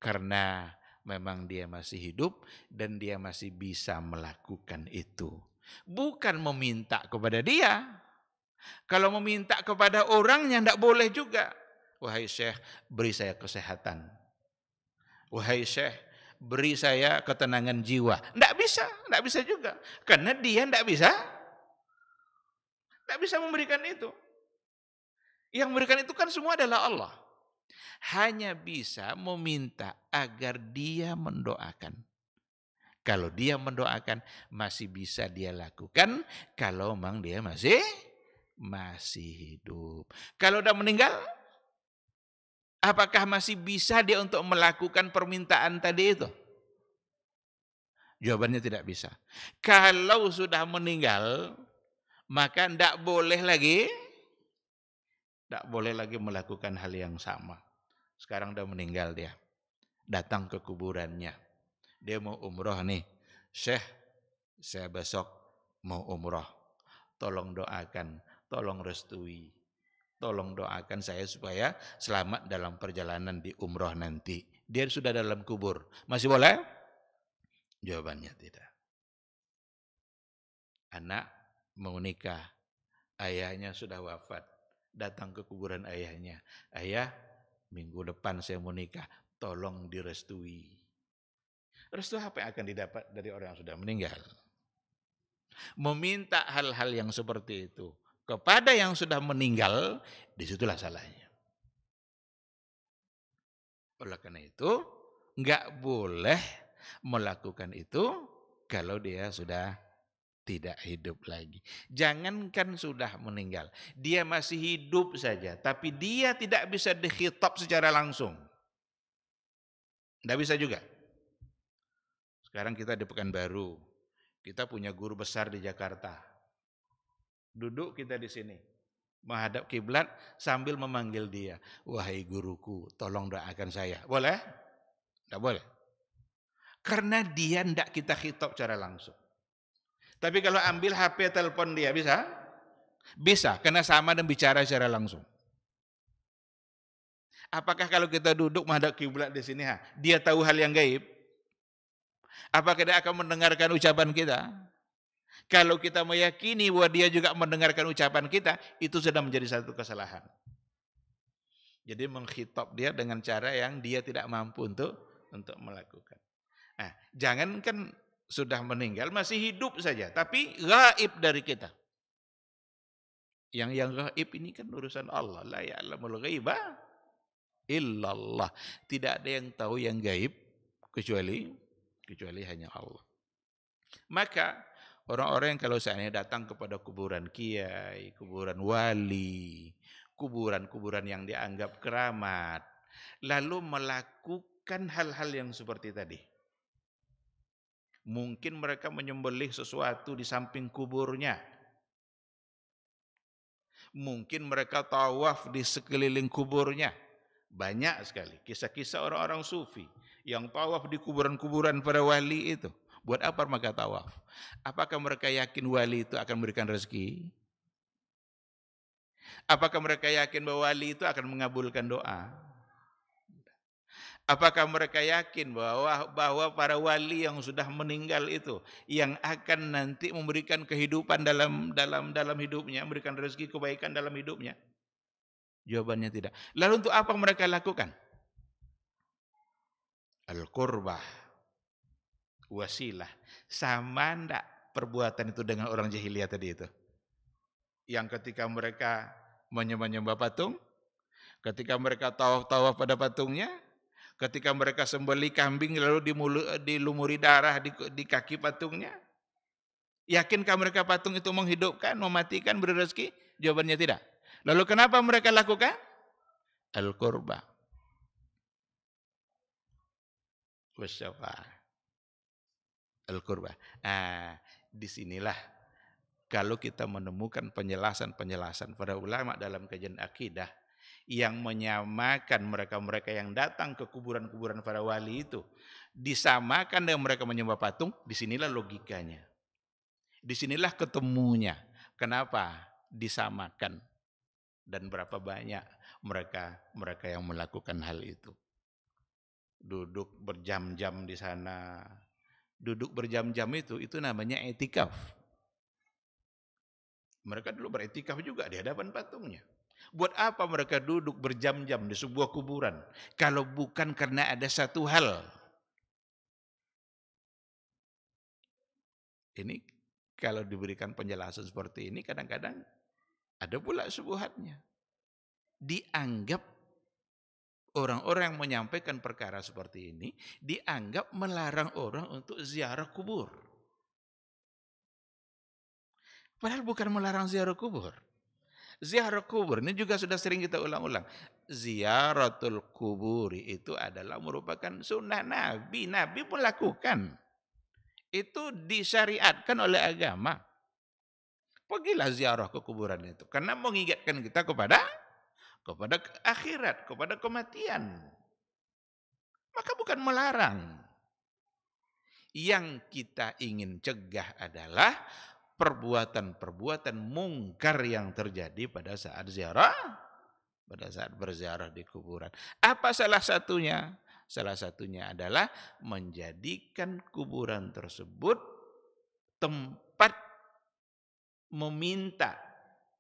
Karena memang dia masih hidup dan dia masih bisa melakukan itu. Bukan meminta kepada dia. Kalau meminta kepada orangnya tidak boleh juga. Wahai Syekh, beri saya kesehatan. Wahai Syekh, beri saya ketenangan jiwa. Tidak bisa juga. Karena dia tidak bisa memberikan itu. Yang memberikan itu kan semua adalah Allah. Hanya bisa meminta agar dia mendoakan. Kalau dia mendoakan, masih bisa dia lakukan. Kalau memang dia masih hidup. Kalau sudah meninggal, apakah masih bisa dia untuk melakukan permintaan tadi itu? Jawabannya tidak bisa. Kalau sudah meninggal, maka tidak boleh lagi melakukan hal yang sama. Sekarang sudah meninggal dia. Datang ke kuburannya. Dia mau umroh nih. Syekh, saya besok mau umroh. Tolong doakan, tolong restui. Tolong doakan saya supaya selamat dalam perjalanan di umroh nanti. Dia sudah dalam kubur. Masih boleh? Jawabannya tidak. Anak mau nikah. Ayahnya sudah wafat. Datang ke kuburan ayahnya. Ayah, minggu depan saya mau nikah. Tolong direstui. Restu apa yang akan didapat dari orang yang sudah meninggal? Meminta hal-hal yang seperti itu kepada yang sudah meninggal, disitulah salahnya. Oleh karena itu, enggak boleh melakukan itu kalau dia sudah tidak hidup lagi. Jangankan sudah meninggal, dia masih hidup saja, tapi dia tidak bisa dikhitab secara langsung. Enggak bisa juga. Sekarang kita di Pekanbaru, kita punya guru besar di Jakarta. Duduk kita di sini, menghadap kiblat sambil memanggil dia. Wahai guruku, tolong doakan saya. Boleh? Tidak boleh. Karena dia tidak kita khitab secara langsung. Tapi kalau ambil HP telepon dia, bisa? Bisa, karena sama dan bicara secara langsung. Apakah kalau kita duduk menghadap kiblat di sini, dia tahu hal yang gaib? Apakah dia akan mendengarkan ucapan kita? Kalau kita meyakini bahwa dia juga mendengarkan ucapan kita, itu sudah menjadi satu kesalahan. Jadi mengkhitab dia dengan cara yang dia tidak mampu untuk melakukan. Nah, jangankan sudah meninggal, masih hidup saja, tapi gaib dari kita. Yang gaib ini kan urusan Allah. La ya'lamul ghaiba illallah. Tidak ada yang tahu yang gaib kecuali kecuali hanya Allah. Maka orang-orang yang kalau seandainya datang kepada kuburan kiai, kuburan wali, kuburan-kuburan yang dianggap keramat, lalu melakukan hal-hal yang seperti tadi. Mungkin mereka menyembelih sesuatu di samping kuburnya. Mungkin mereka tawaf di sekeliling kuburnya. Banyak sekali kisah-kisah orang-orang sufi yang tawaf di kuburan-kuburan para wali itu. Buat apa mereka tawaf? Apakah mereka yakin wali itu akan memberikan rezeki? Apakah mereka yakin bahwa wali itu akan mengabulkan doa? Apakah mereka yakin bahwa para wali yang sudah meninggal itu yang akan nanti memberikan kehidupan dalam hidupnya, memberikan rezeki kebaikan dalam hidupnya? Jawabannya tidak. Lalu untuk apa mereka lakukan? Al-qurbah, wasilah. Sama enggak perbuatan itu dengan orang jahiliyah tadi itu? Yang ketika mereka menyembah patung, ketika mereka tawaf pada patungnya, ketika mereka sembelih kambing lalu dilumuri darah di kaki patungnya, yakinkah mereka patung itu menghidupkan, mematikan, beri rezeki? Jawabannya tidak. Lalu kenapa mereka lakukan? Al-qurbah, wasyafa'ah. Al-qurbah. Disinilah kalau kita menemukan penjelasan-penjelasan para ulama dalam kajian akidah yang menyamakan mereka-mereka yang datang ke kuburan-kuburan para wali itu, disamakan dengan mereka menyembah patung, disinilah logikanya. Disinilah ketemunya. Kenapa disamakan dan berapa banyak mereka yang melakukan hal itu. Duduk berjam-jam di sana. Duduk berjam-jam itu namanya etikaf. Mereka dulu beretikaf juga di hadapan patungnya. Buat apa mereka duduk berjam-jam di sebuah kuburan? Kalau bukan karena ada satu hal. Ini kalau diberikan penjelasan seperti ini kadang-kadang ada pula syubhatnya. Dianggap orang-orang yang menyampaikan perkara seperti ini dianggap melarang orang untuk ziarah kubur. Padahal bukan melarang ziarah kubur. Ziarah kubur ini juga sudah sering kita ulang-ulang. Ziaratul kuburi itu adalah merupakan sunnah Nabi. Nabi pun lakukan. Itu disyariatkan oleh agama. Pergilah ziarah ke kuburan itu. Karena mengingatkan kita kepada akhirat, kepada kematian. Maka bukan melarang. Yang kita ingin cegah adalah perbuatan-perbuatan mungkar yang terjadi pada saat berziarah di kuburan. Apa salah satunya? Salah satunya adalah menjadikan kuburan tersebut tempat meminta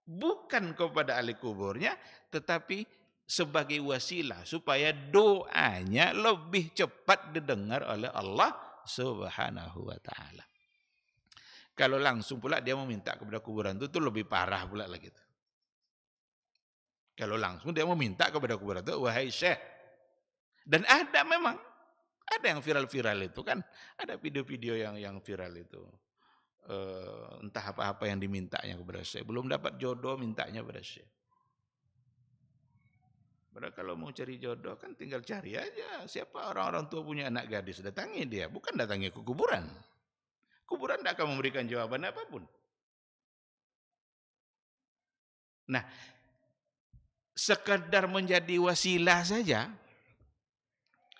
bukan kepada ahli kuburnya, tetapi sebagai wasilah supaya doanya lebih cepat didengar oleh Allah Subhanahu wa taala. Kalau langsung pula dia meminta kepada kuburan itu lebih parah pula lagi. Kalau langsung dia meminta kepada kuburan itu, wahai Syekh. Dan ada memang, ada yang viral-viral itu kan, ada video-video yang viral itu. Entah apa-apa yang dimintanya kepada Syekh. Belum dapat jodoh mintanya kepada Syekh. Padahal kalau mau cari jodoh kan tinggal cari aja. Siapa orang-orang tua punya anak gadis, datangi dia. Bukan datangi ke kuburan. Kuburan tidak akan memberikan jawaban apapun. Nah, sekedar menjadi wasilah saja,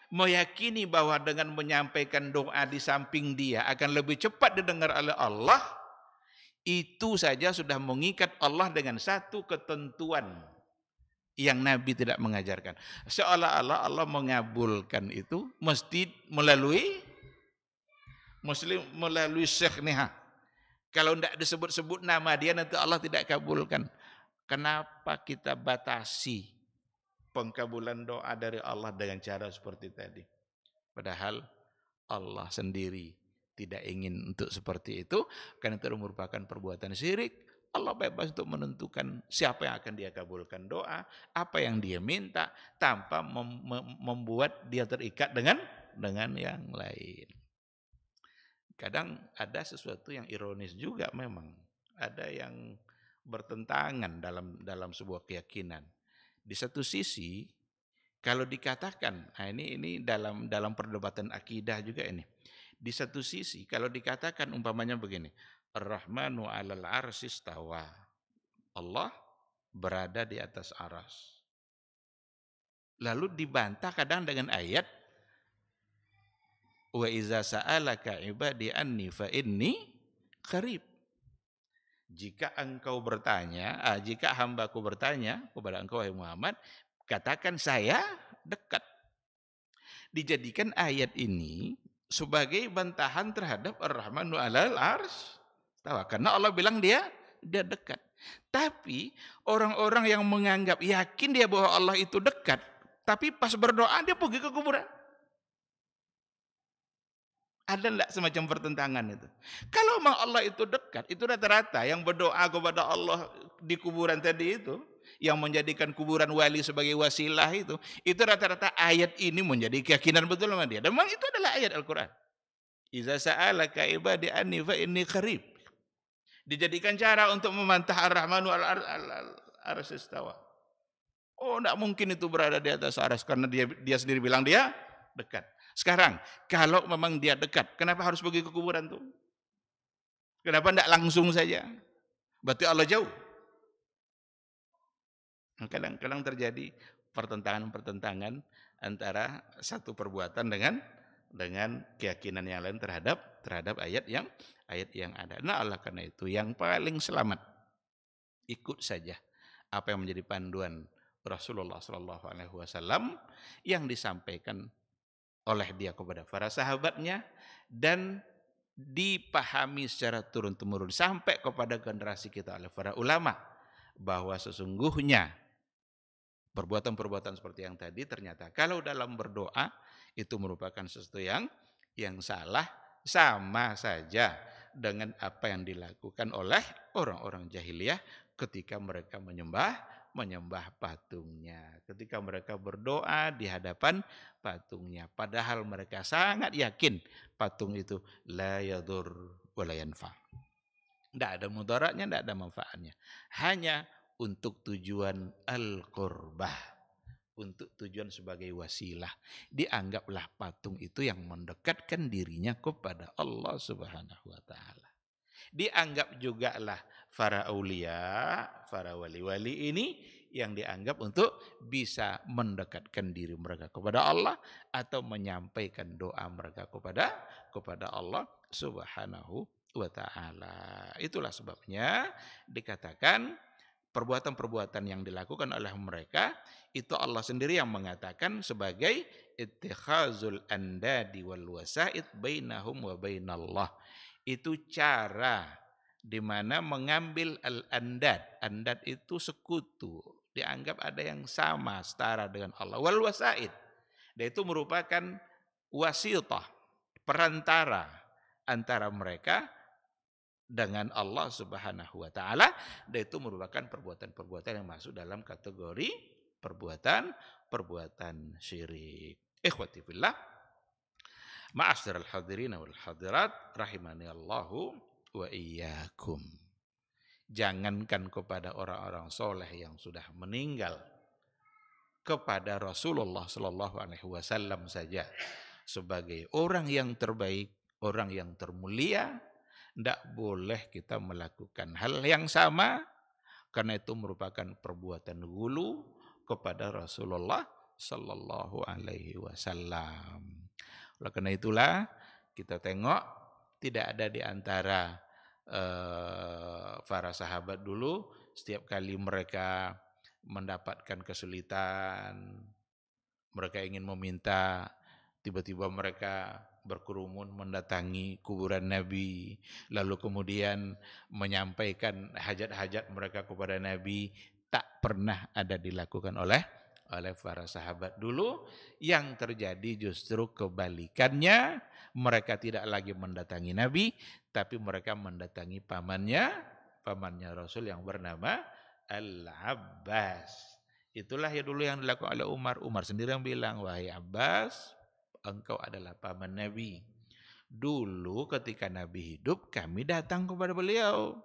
meyakini bahwa dengan menyampaikan doa di samping dia akan lebih cepat didengar oleh Allah, itu saja sudah mengikat Allah dengan satu ketentuan yang Nabi tidak mengajarkan. Seolah-olah Allah mengabulkan itu mesti melalui Syekh Niha. Kalau tidak disebut-sebut nama dia nanti Allah tidak kabulkan. Kenapa kita batasi pengkabulan doa dari Allah dengan cara seperti tadi? Padahal Allah sendiri tidak ingin untuk seperti itu, karena itu merupakan perbuatan syirik. Allah bebas untuk menentukan siapa yang akan dia kabulkan doa, apa yang dia minta, tanpa membuat dia terikat dengan yang lain. kadang ada sesuatu yang ironis juga memang. Ada yang bertentangan dalam sebuah keyakinan. Di satu sisi, kalau dikatakan, nah ini dalam perdebatan akidah juga ini. Di satu sisi, kalau dikatakan umpamanya begini, Ar-Rahmanu 'alal 'arsy istawa. Allah berada di atas aras. Lalu dibantah kadang dengan ayat wa iza sa'alaka ibadi anni fa inni qarib. Jika jika hambaku bertanya kepada engkau wahai Muhammad, katakan saya dekat. Dijadikan ayat ini sebagai bantahan terhadap Ar-Rahmanu 'alal 'arsy istawa. Karena Allah bilang dia dekat. Tapi orang-orang yang menganggap yakin dia bahwa Allah itu dekat, tapi pas berdoa dia pergi ke kuburan. Ada enggak semacam pertentangan itu? Kalau memang Allah itu dekat, itu rata-rata yang berdoa kepada Allah di kuburan tadi itu, yang menjadikan kuburan wali sebagai wasilah itu rata-rata ayat ini menjadi keyakinan betul sama dia. Dan memang itu adalah ayat Al-Quran. Iza sa'alaka ibadi anni fa inni qarib. Dijadikan cara untuk memantah Ar-Rahmanu 'alal 'arsy istawa. Oh, enggak mungkin itu berada di atas aras karena dia sendiri bilang dia dekat. Sekarang, kalau memang dia dekat, kenapa harus pergi ke kuburan tuh? Kenapa enggak langsung saja? Berarti Allah jauh. Kadang-kadang terjadi pertentangan-pertentangan antara satu perbuatan dengan keyakinan yang lain terhadap ayat yang ada. Nah, oleh karena itu yang paling selamat ikut saja apa yang menjadi panduan Rasulullah Shallallahu Alaihi Wasallam yang disampaikan oleh dia kepada para sahabatnya dan dipahami secara turun-temurun sampai kepada generasi kita oleh para ulama bahwa sesungguhnya perbuatan-perbuatan seperti yang tadi ternyata kalau dalam berdoa itu merupakan sesuatu yang salah, sama saja dengan apa yang dilakukan oleh orang-orang jahiliyah ketika mereka menyembah patungnya, ketika mereka berdoa di hadapan patungnya, padahal mereka sangat yakin patung itu la yadur wa la yanfa. Tidak ada mudaratnya, tidak ada manfaatnya. Hanya untuk tujuan al-qurbah, untuk tujuan sebagai wasilah. Dianggaplah patung itu yang mendekatkan dirinya kepada Allah Subhanahu wa taala. Dianggap juga lah para aulia, para wali-wali ini yang dianggap untuk bisa mendekatkan diri mereka kepada Allah atau menyampaikan doa mereka kepada Allah Subhanahu wa taala. Itulah sebabnya dikatakan perbuatan-perbuatan yang dilakukan oleh mereka itu Allah sendiri yang mengatakan sebagai ittikhazul andadi wal wasaid bainahum wa bainallah. Itu cara di mana mengambil al-andad. Andad itu sekutu, dianggap ada yang sama setara dengan Allah. Wal wasaid, dan itu merupakan wasitah, perantara antara mereka dengan Allah Subhanahu wa taala, dan itu merupakan perbuatan-perbuatan yang masuk dalam kategori perbuatan syirik. Ikhwati fillah, ma'asyiral hadirin wal hadirat rahimani Allahu wa iyyakum. Jangankan kepada orang-orang soleh yang sudah meninggal, kepada Rasulullah sallallahu alaihi wasallam saja sebagai orang yang terbaik, orang yang termulia, tidak boleh kita melakukan hal yang sama karena itu merupakan perbuatan ghulu kepada Rasulullah sallallahu alaihi wasallam. Oleh karena itulah kita tengok tidak ada di antara para sahabat dulu setiap kali mereka mendapatkan kesulitan, mereka ingin meminta, tiba-tiba mereka berkerumun mendatangi kuburan Nabi, lalu kemudian menyampaikan hajat-hajat mereka kepada Nabi. Tak pernah ada dilakukan oleh para sahabat dulu. Yang terjadi justru kebalikannya, mereka tidak lagi mendatangi Nabi, tapi mereka mendatangi pamannya Rasul yang bernama Al-Abbas. Itulah ya dulu yang dilakukan oleh Umar. Umar sendiri yang bilang, wahai Abbas, engkau adalah paman Nabi. Dulu ketika Nabi hidup, kami datang kepada beliau.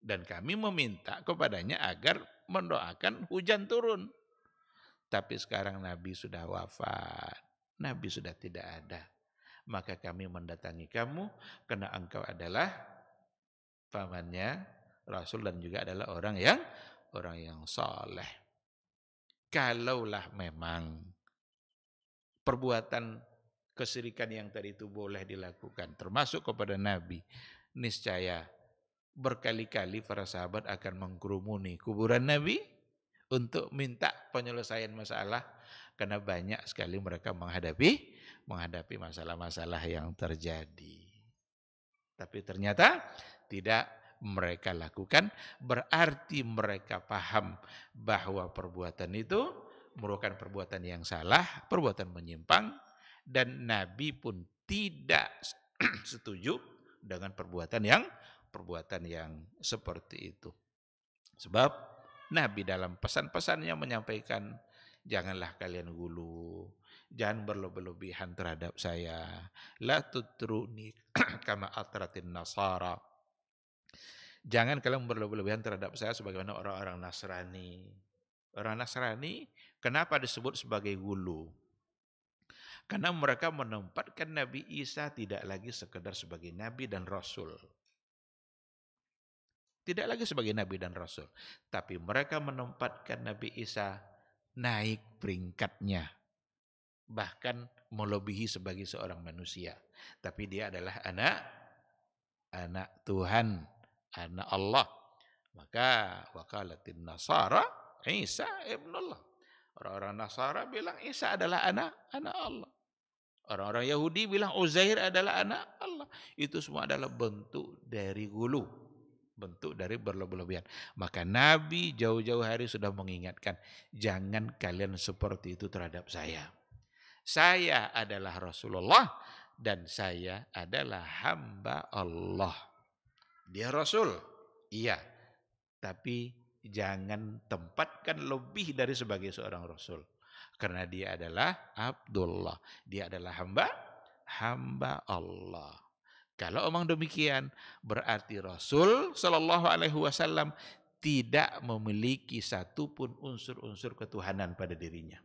Dan kami meminta kepadanya agar mendoakan hujan turun. Tapi sekarang Nabi sudah wafat. Nabi sudah tidak ada. Maka kami mendatangi kamu karena engkau adalah pamannya Rasul dan juga adalah orang yang saleh. Kalaulah memang perbuatan kesyirikan yang tadi itu boleh dilakukan termasuk kepada Nabi, niscaya berkali-kali para sahabat akan mengkerumuni kuburan Nabi untuk minta penyelesaian masalah karena banyak sekali mereka menghadapi masalah-masalah yang terjadi. Tapi ternyata tidak mereka lakukan, berarti mereka paham bahwa perbuatan itu merupakan perbuatan yang salah, perbuatan menyimpang, dan Nabi pun tidak setuju dengan perbuatan yang seperti itu. Sebab Nabi dalam pesan-pesannya menyampaikan, janganlah kalian gulu, jangan berlebih-lebihan terhadap saya. La tutruni kama atratin nasara. Jangan kalian berlebih-lebihan terhadap saya sebagaimana orang-orang Nasrani. Orang Nasrani kenapa disebut sebagai gulu? Karena mereka menempatkan Nabi Isa tidak lagi sekedar sebagai Nabi dan Rasul. Tidak lagi sebagai Nabi dan Rasul. Tapi mereka menempatkan Nabi Isa naik peringkatnya. Bahkan melebihi sebagai seorang manusia. Tapi dia adalah anak Tuhan, anak Allah. Maka wakalatin Nasara Isa ibnullah. Orang-orang Nasara bilang Isa adalah anak Allah. Orang-orang Yahudi bilang Uzair adalah anak Allah. Itu semua adalah bentuk dari gulu. Bentuk dari berlebih-lebihan. Maka Nabi jauh-jauh hari sudah mengingatkan, jangan kalian seperti itu terhadap saya. Saya adalah Rasulullah dan saya adalah hamba Allah. Dia Rasul, iya. Tapi jangan tempatkan lebih dari sebagai seorang Rasul. Karena dia adalah Abdullah. Dia adalah hamba Allah. Kalau omong demikian, berarti Rasul Shallallahu Alaihi Wasallam tidak memiliki satupun unsur-unsur ketuhanan pada dirinya.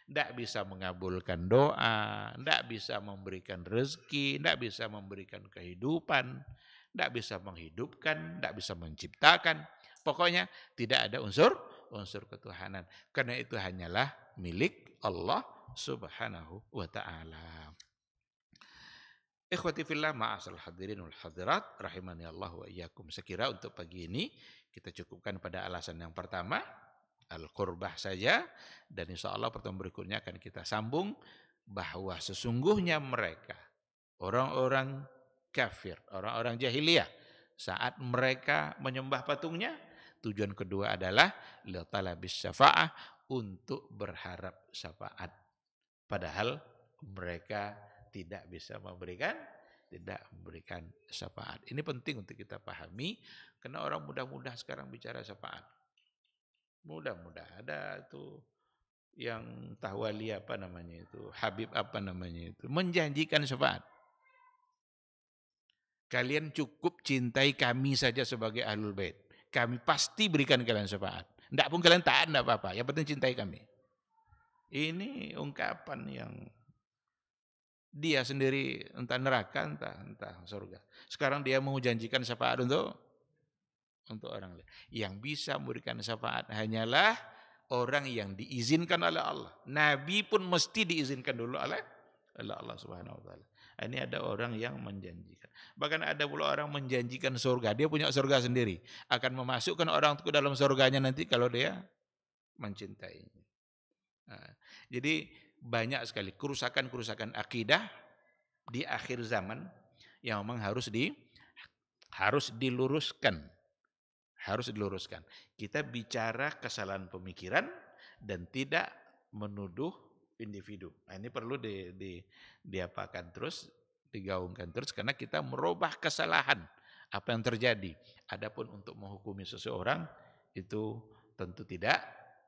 Tidak bisa mengabulkan doa, tidak bisa memberikan rezeki, tidak bisa memberikan kehidupan, tidak bisa menghidupkan, tidak bisa menciptakan. Pokoknya tidak ada unsur ketuhanan. Karena itu hanyalah milik Allah Subhanahu wa ta'ala. Ikhwati fillah, ma'asal hadirin wal hadirat, rahimani Allah wa iyyakum. Sekira untuk pagi ini kita cukupkan pada alasan yang pertama, al-qurbah saja, dan insya Allah pertemuan berikutnya akan kita sambung bahwa sesungguhnya mereka orang-orang kafir, orang-orang jahiliyah, saat mereka menyembah patungnya, tujuan kedua adalah litalabis syafa'ah, untuk berharap syafaat. Padahal mereka tidak bisa memberikan syafaat. Ini penting untuk kita pahami, karena orang mudah-mudah sekarang bicara syafaat. Mudah-mudah ada tuh yang tahwali apa namanya itu, Habib apa namanya itu, menjanjikan syafaat. Kalian cukup cintai kami saja sebagai ahlul bait. Kami pasti berikan kalian syafaat. Tidak pun kalian taat, tidak apa-apa. Yang penting cintai kami. Ini ungkapan yang dia sendiri entah neraka, entah surga. Sekarang dia mau janjikan syafaat untuk orang lain. Yang bisa memberikan syafaat hanyalah orang yang diizinkan oleh Allah. Nabi pun mesti diizinkan dulu oleh Allah Subhanahu wa taala. Ini ada orang yang menjanjikan. Bahkan ada pula orang menjanjikan surga. Dia punya surga sendiri. Akan memasukkan orang ke dalam surganya nanti kalau dia mencintainya. Nah, jadi banyak sekali kerusakan-kerusakan akidah di akhir zaman yang memang harus diluruskan. Harus diluruskan. Kita bicara kesalahan pemikiran dan tidak menuduh individu. Nah, ini perlu diapakan terus, digaungkan terus, karena kita merubah kesalahan apa yang terjadi. Adapun untuk menghukumi seseorang itu tentu tidak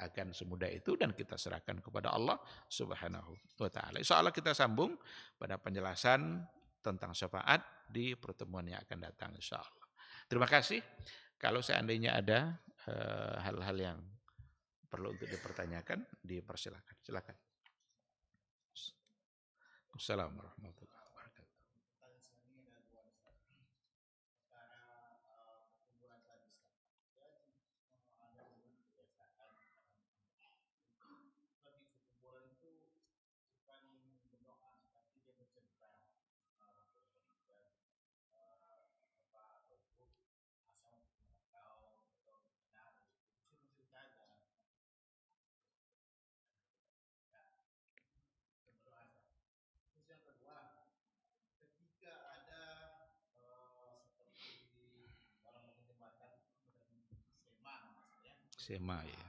akan semudah itu dan kita serahkan kepada Allah Subhanahu wa taala. Insyaallah kita sambung pada penjelasan tentang syafaat di pertemuan yang akan datang insyaallah. Terima kasih. Kalau seandainya ada hal-hal yang perlu untuk dipertanyakan, dipersilakan. Silakan. Assalamualaikum warahmatullahi wabarakatuh. Sema ya.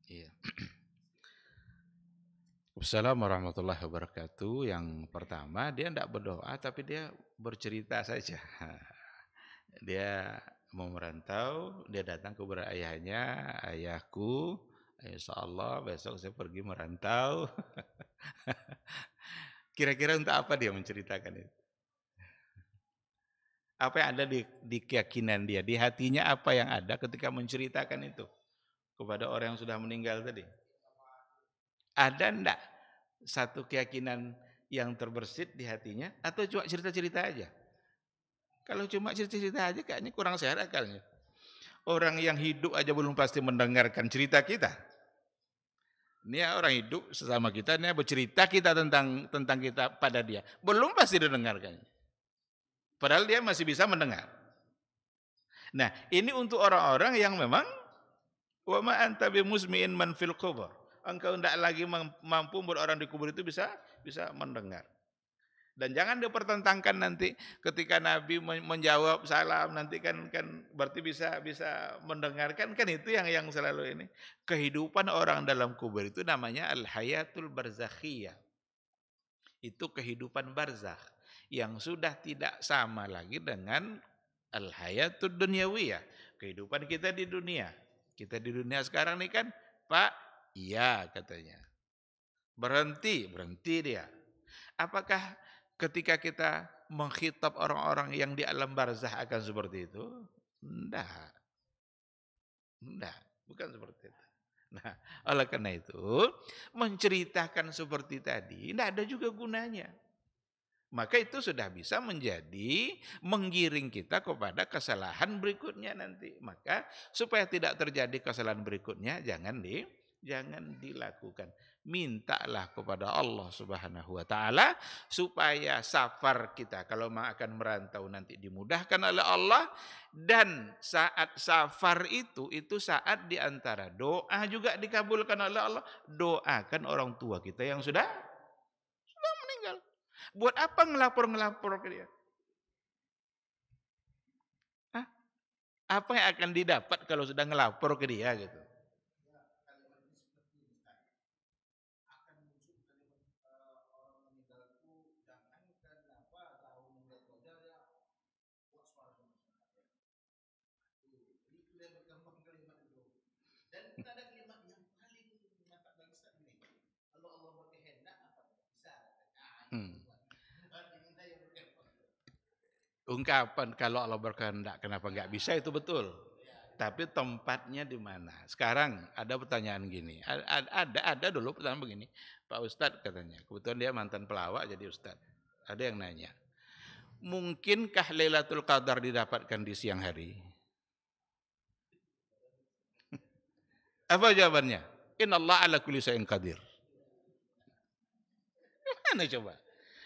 Iya. Assalamualaikum warahmatullahi wabarakatuh. Yang pertama, dia tidak berdoa tapi dia bercerita saja. Dia mau merantau, dia datang kepada ayahnya, ayahku, insyaallah besok saya pergi merantau. Kira-kira untuk apa dia menceritakan itu? Apa yang ada di keyakinan dia, di hatinya apa yang ada ketika menceritakan itu kepada orang yang sudah meninggal tadi? Ada enggak satu keyakinan yang terbersit di hatinya atau cuma cerita-cerita aja? Kalau cuma cerita-cerita aja kayaknya kurang sehat akalnya. Orang yang hidup aja belum pasti mendengarkan cerita kita. Ini orang hidup sesama kita, ini bercerita kita tentang kita pada dia. Belum pasti didengarkan. Padahal dia masih bisa mendengar. Nah, ini untuk orang-orang yang memang wa ma anta bimusmi'in man fil qubur. Engkau tidak lagi mampu membuat orang di kubur itu bisa mendengar. Dan jangan dipertentangkan nanti ketika Nabi menjawab salam nanti kan berarti bisa mendengarkan kan itu yang selalu ini. Kehidupan orang dalam kubur itu namanya al-hayatul barzakhiyah. Itu kehidupan barzakh yang sudah tidak sama lagi dengan al-hayatud dunyawiyah. Kehidupan kita di dunia. Kita di dunia sekarang nih kan, Pak, iya katanya. Berhenti dia. Apakah ketika kita mengkhitab orang-orang yang di alam barzah akan seperti itu? Enggak, bukan seperti itu. Nah, oleh karena itu, menceritakan seperti tadi, tidak ada juga gunanya. Maka itu sudah bisa menjadi menggiring kita kepada kesalahan berikutnya nanti. Maka supaya tidak terjadi kesalahan berikutnya, jangan dilakukan. Mintalah kepada Allah Subhanahu wa taala supaya safar kita kalau akan merantau nanti dimudahkan oleh Allah, dan saat safar itu saat diantara doa juga dikabulkan oleh Allah. Doakan orang tua kita yang sudah meninggal. Buat apa ngelapor ke dia? Hah? Apa yang akan didapat kalau sudah ngelapor ke dia gitu? Ungkapan kalau Allah berkehendak kenapa nggak bisa itu betul. Tapi tempatnya di mana? Sekarang ada pertanyaan gini. Ada dulu pertanyaan begini. Pak Ustadz katanya, kebetulan dia mantan pelawak jadi Ustadz. Ada yang nanya, mungkinkah Lailatul Qadar didapatkan di siang hari? Apa jawabannya? Innallaha ala kulli syai'in qadir. Mana coba?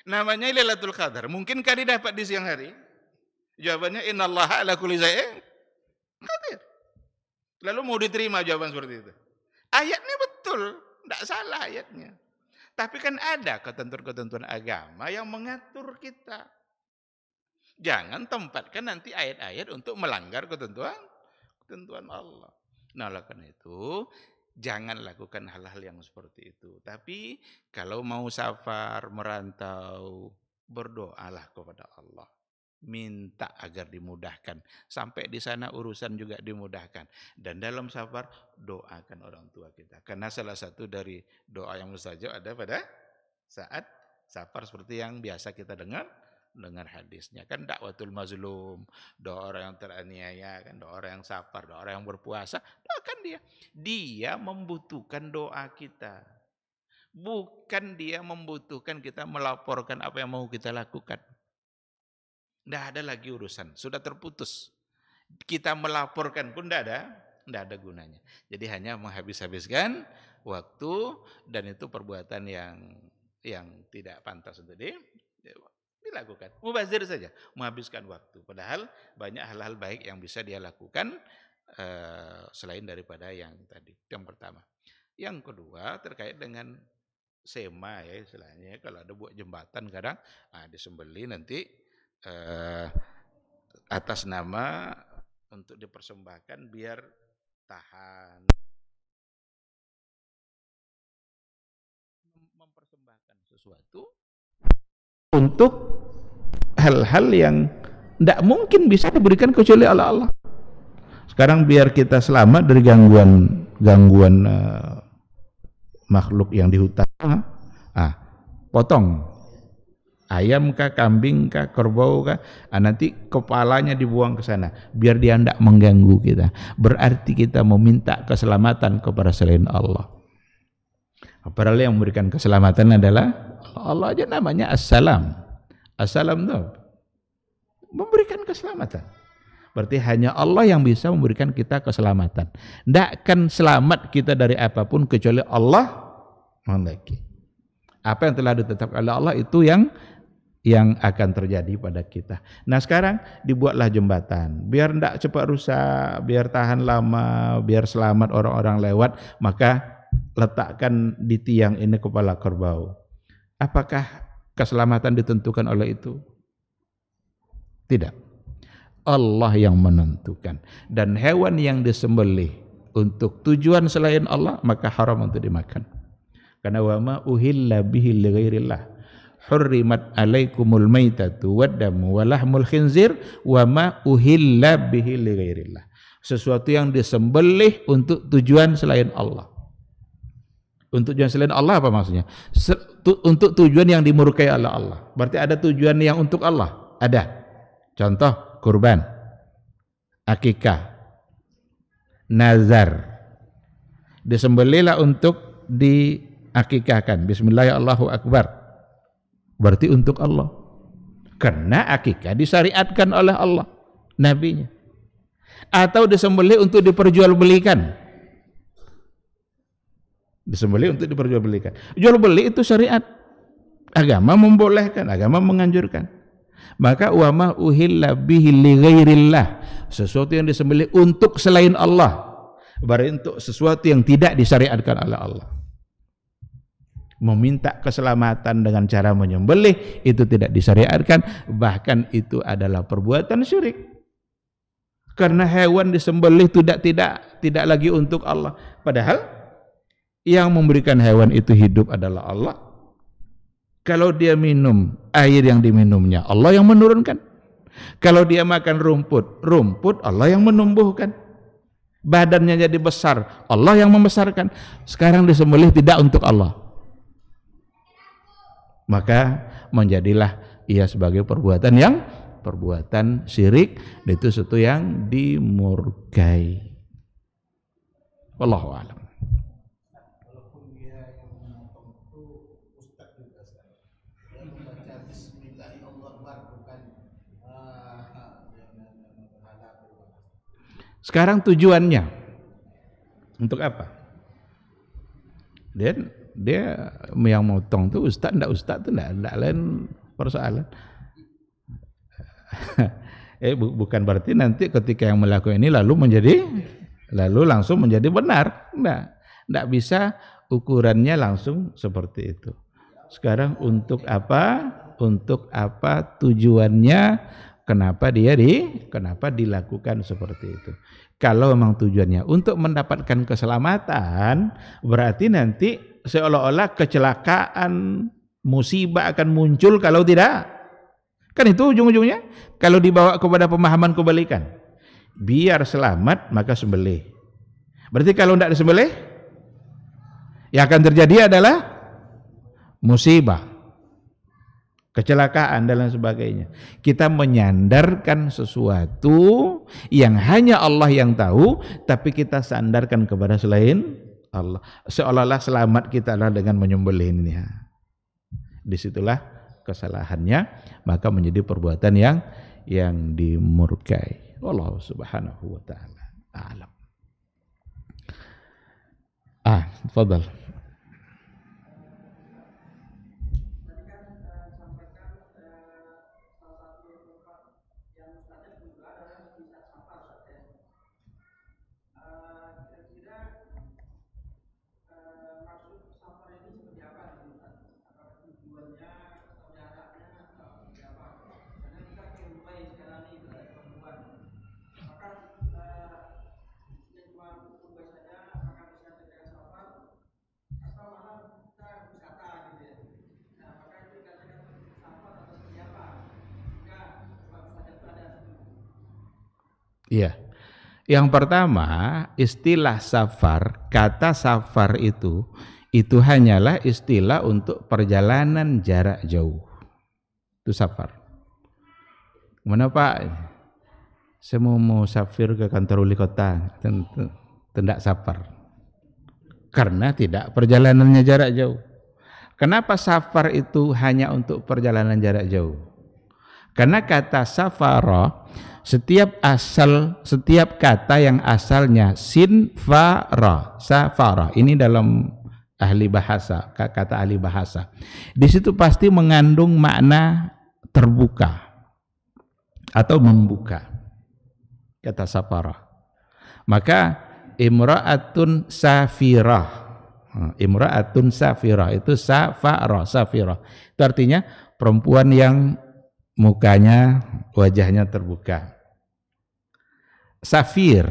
Namanya Lailatul Qadar. Mungkinkah didapat di siang hari? Jawabannya innallaha ala kulli syai'in qadir. Lalu mau diterima jawaban seperti itu? Ayatnya betul, tidak salah ayatnya. Tapi kan ada ketentuan-ketentuan agama yang mengatur kita. Jangan tempatkan nanti ayat-ayat untuk melanggar ketentuan Allah. Nah, oleh karena itu jangan lakukan hal-hal yang seperti itu. Tapi kalau mau safar, merantau, berdoalah kepada Allah. Minta agar dimudahkan. Sampai di sana urusan juga dimudahkan. Dan dalam safar, doakan orang tua kita. Karena salah satu dari doa yang mustajab ada pada saat safar seperti yang biasa kita dengar hadisnya. Kan dakwatul mazlum, doa orang yang teraniaya, kan doa orang yang safar, doa orang yang berpuasa, doakan dia. Dia membutuhkan doa kita. Bukan dia membutuhkan kita melaporkan apa yang mau kita lakukan. Tidak ada lagi urusan, sudah terputus. Kita melaporkan pun tidak ada gunanya. Jadi hanya menghabis-habiskan waktu, dan itu perbuatan yang tidak pantas untuk dilakukan. Mubazir saja, menghabiskan waktu. Padahal banyak hal-hal baik yang bisa dia lakukan selain daripada yang tadi. Yang pertama. Yang kedua terkait dengan sema ya istilahnya. Kalau ada buat jembatan kadang disembeli nanti atas nama untuk dipersembahkan biar tahan, mempersembahkan sesuatu untuk hal-hal yang tidak mungkin bisa diberikan kecuali oleh Allah. Sekarang biar kita selamat dari gangguan makhluk yang di hutan, potong ayam kah, kambing kah, kerbau kah, nanti kepalanya dibuang ke sana biar dia tidak mengganggu kita. Berarti kita meminta keselamatan kepada selain Allah. Padahal yang memberikan keselamatan adalah Allah aja, namanya As-Salam. As-Salam itu memberikan keselamatan. Berarti hanya Allah yang bisa memberikan kita keselamatan. Tidak akan selamat kita dari apapun kecuali Allah menghendaki. Apa yang telah ditetapkan oleh Allah itu yang akan terjadi pada kita. Nah sekarang dibuatlah jembatan, biar tidak cepat rusak, biar tahan lama, biar selamat orang-orang lewat, maka letakkan di tiang ini kepala kerbau. Apakah keselamatan ditentukan oleh itu? Tidak. Allah yang menentukan. Dan hewan yang disembelih untuk tujuan selain Allah, maka haram untuk dimakan. Karena wa ma uhilla bihi li ghairillah. Hurrimat alaikumul maitatu waddamu walahmul khinzir wa ma uhilla bihi li ghairillah. Sesuatu yang disembelih untuk tujuan selain Allah. Untuk tujuan selain Allah apa maksudnya? Untuk tujuan yang dimurkai oleh Allah. Berarti ada tujuan yang untuk Allah? Ada. Contoh kurban, akikah, nazar. Disembelihlah untuk diakikahkan. Bismillahirrahmanirrahim, akbar. Berarti untuk Allah. Karena akikah disyariatkan oleh Allah, nabinya. Atau disembelih untuk diperjualbelikan. Disembelih untuk diperjualbelikan. Jual beli itu syariat. Agama membolehkan, agama menganjurkan. Maka wa ma uhilla bihi li ghairillah. Sesuatu yang disembelih untuk selain Allah. Berarti untuk sesuatu yang tidak disyariatkan oleh Allah. Meminta keselamatan dengan cara menyembelih itu tidak disyariatkan, bahkan itu adalah perbuatan syirik. Karena hewan disembelih tidak lagi untuk Allah, padahal yang memberikan hewan itu hidup adalah Allah. Kalau dia minum air yang diminumnya, Allah yang menurunkan. Kalau dia makan rumput Allah yang menumbuhkan. Badannya jadi besar, Allah yang membesarkan. Sekarang disembelih tidak untuk Allah, maka menjadilah ia sebagai perbuatan syirik, dan itu sesuatu yang dimurkai. Wallahu a'lam. Walaupun dia yang memotong itu ustaz juga sekarang, dia membaca Bismillahirrahmanirrahim, bukan berhala berhala. Sekarang tujuannya untuk apa? Dia yang motong tuh ustaz tuh enggak lain persoalan. Bukan berarti nanti ketika yang melakukan ini lalu langsung menjadi benar. Enggak bisa ukurannya langsung seperti itu. Sekarang untuk apa tujuannya? kenapa kenapa dilakukan seperti itu. Kalau memang tujuannya untuk mendapatkan keselamatan, berarti nanti seolah-olah kecelakaan, musibah akan muncul kalau tidak. Kan itu ujung-ujungnya. Kalau dibawa kepada pemahaman kebalikan, biar selamat maka sembelih. Berarti kalau tidak disembelih, yang akan terjadi adalah musibah, kecelakaan dan lain sebagainya. Kita menyandarkan sesuatu yang hanya Allah yang tahu, tapi kita sandarkan kepada selain Allah. Seolah-olah selamat kita adalah dengan menyembelih ini. Disitulah kesalahannya, maka menjadi perbuatan yang dimurkai. Allah Subhanahu wa taala a'lam. Tafadhal. Iya. Yang pertama, istilah safar, kata safar itu hanyalah istilah untuk perjalanan jarak jauh. Itu safar. Mana Pak? Saya mau safir ke kantor wali kota, tidak safar. Karena tidak perjalanannya jarak jauh. Kenapa safar itu hanya untuk perjalanan jarak jauh? Karena kata safara, setiap kata yang asalnya sin fa ra, safara, ini dalam ahli bahasa, kata ahli bahasa, di situ pasti mengandung makna terbuka atau membuka, kata safara. Maka imra'atun safirah, imra'atun safirah itu safara, safirah itu artinya perempuan yang mukanya, wajahnya terbuka. Safir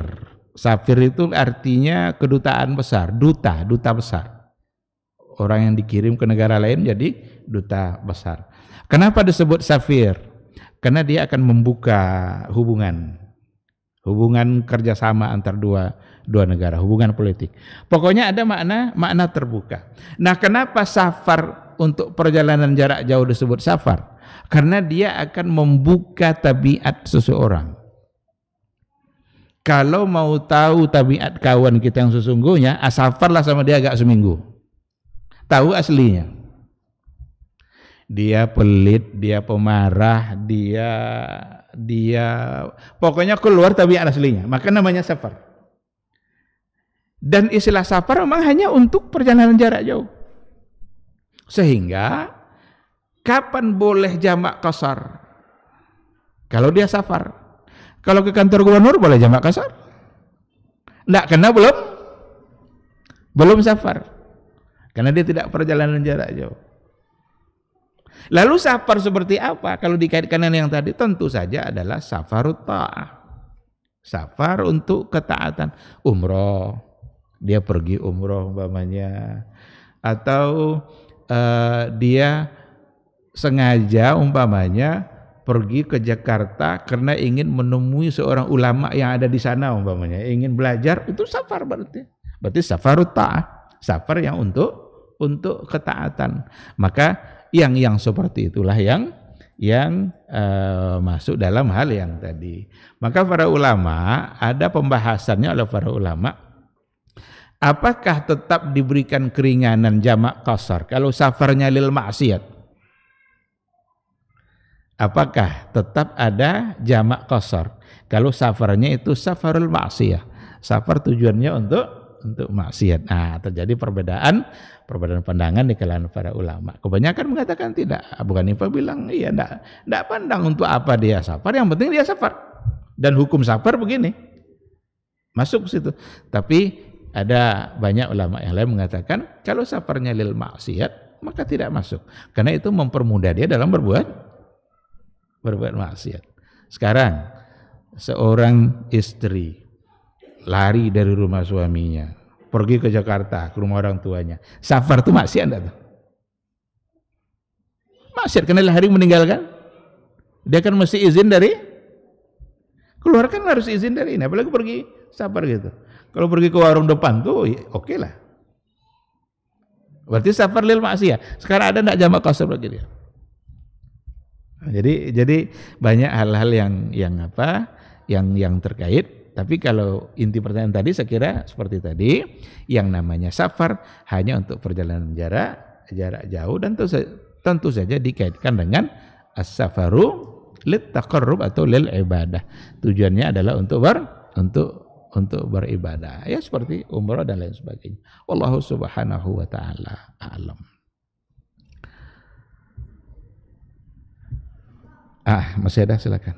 itu artinya kedutaan besar, duta besar. Orang yang dikirim ke negara lain jadi duta besar. Kenapa disebut safir? Karena dia akan membuka hubungan kerjasama antar dua negara, hubungan politik. Pokoknya ada makna terbuka. Nah, kenapa safar untuk perjalanan jarak jauh disebut safar? Karena dia akan membuka tabiat seseorang. Kalau mau tahu tabiat kawan kita yang sesungguhnya, safarlah sama dia agak seminggu. Tahu aslinya. Dia pelit, dia pemarah, dia pokoknya keluar tabiat aslinya. Maka namanya safar. Dan istilah safar memang hanya untuk perjalanan jarak jauh. Sehingga kapan boleh jamak qasar? Kalau dia safar. Kalau ke kantor gubernur boleh jamak qasar? Enggak, karena belum safar. Karena dia tidak perjalanan jarak jauh. Lalu safar seperti apa? Kalau dikaitkan dengan yang tadi, tentu saja adalah safarut ta'ah. Safar untuk ketaatan. Umroh, dia pergi umroh umpamanya. Atau dia sengaja umpamanya pergi ke Jakarta karena ingin menemui seorang ulama yang ada di sana umpamanya, ingin belajar, itu safar berarti safarut ta'ah, safar yang untuk ketaatan. Maka yang seperti itulah yang masuk dalam hal yang tadi. Maka para ulama, ada pembahasannya oleh para ulama, apakah tetap diberikan keringanan jamak qasar kalau safarnya lil maksiat? Apakah tetap ada jamak qasar kalau safarnya itu safarul maksiyah, safar tujuannya untuk maksiat? Nah, terjadi perbedaan pandangan di kalangan para ulama. Kebanyakan mengatakan tidak. Abu Hanifah bilang iya, enggak pandang untuk apa dia safar, yang penting dia safar. Dan hukum safar begini. Masuk ke situ. Tapi ada banyak ulama yang lain mengatakan kalau safarnya lil maksiat maka tidak masuk. Karena itu mempermudah dia dalam berbuat maksiat. Sekarang seorang istri lari dari rumah suaminya, pergi ke Jakarta, ke rumah orang tuanya. Safar itu maksiat enggak tuh? Maksiat karena hari meninggalkan. Dia kan mesti izin dari keluar, kan harus izin dari ini, apalagi pergi safar gitu. Kalau pergi ke warung depan tuh oke lah. Berarti safar lil maksiat. Sekarang ada enggak jamak qasar lagi dia? Nah, jadi banyak hal-hal yang terkait. Tapi kalau inti pertanyaan tadi saya kira seperti tadi, yang namanya safar hanya untuk perjalanan jarak jauh, dan tentu saja dikaitkan dengan as-safaru lit taqarrub atau lil ibadah. Tujuannya adalah untuk beribadah. Ya seperti umrah dan lain sebagainya. Wallahu subhanahu wa ta'ala a'lam. Masih ada, silakan.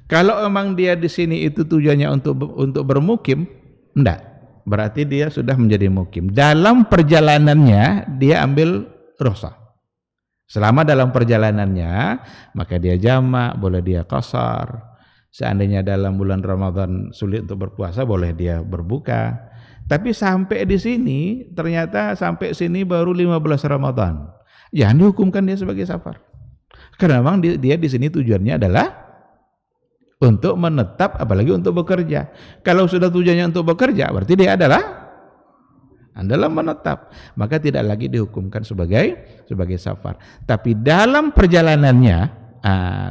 Kalau memang dia di sini itu tujuannya untuk bermukim, enggak. Berarti dia sudah menjadi mukim. Dalam perjalanannya dia ambil rukhsah. Selama dalam perjalanannya, maka dia jamak, boleh dia qasar. Seandainya dalam bulan Ramadan sulit untuk berpuasa, boleh dia berbuka. Tapi sampai di sini, ternyata sampai sini baru 15 Ramadan. Jangan dihukumkan dia sebagai safar. Karena memang dia di sini tujuannya adalah untuk menetap, apalagi untuk bekerja. Kalau sudah tujuannya untuk bekerja, berarti dia adalah menetap, maka tidak lagi dihukumkan sebagai safar. Tapi dalam perjalanannya,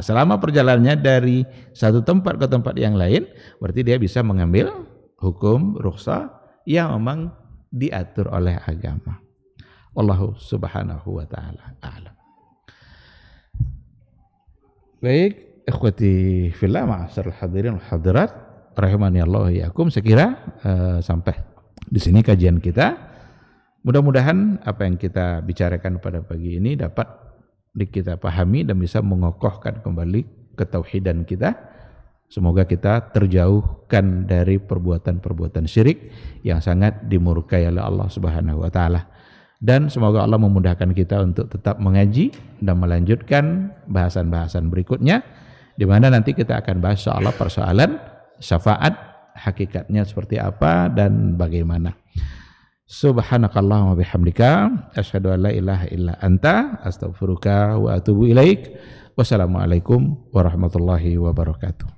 selama perjalanannya dari satu tempat ke tempat yang lain, berarti dia bisa mengambil hukum rukhsah yang memang diatur oleh agama. Wallahu subhanahu wa ta'ala a'lam. Baik, ikhwati fillah, ma'asyiral hadirin wal hadirat rahimani Allah wa iyyakum. Saya kira sampai di sini kajian kita. Mudah-mudahan apa yang kita bicarakan pada pagi ini dapat kita pahami dan bisa mengokohkan kembali ketauhidan kita. Semoga kita terjauhkan dari perbuatan-perbuatan syirik yang sangat dimurkai oleh Allah Subhanahu wa taala. Dan semoga Allah memudahkan kita untuk tetap mengaji dan melanjutkan bahasan-bahasan berikutnya, di mana nanti kita akan bahas soal persoalan syafaat, hakikatnya seperti apa dan bagaimana. Subhanakallahumma bihamdika asyhadu an la ilaha illa anta astaghfiruka wa atubu ilaik. Wassalamualaikum warahmatullahi wabarakatuh.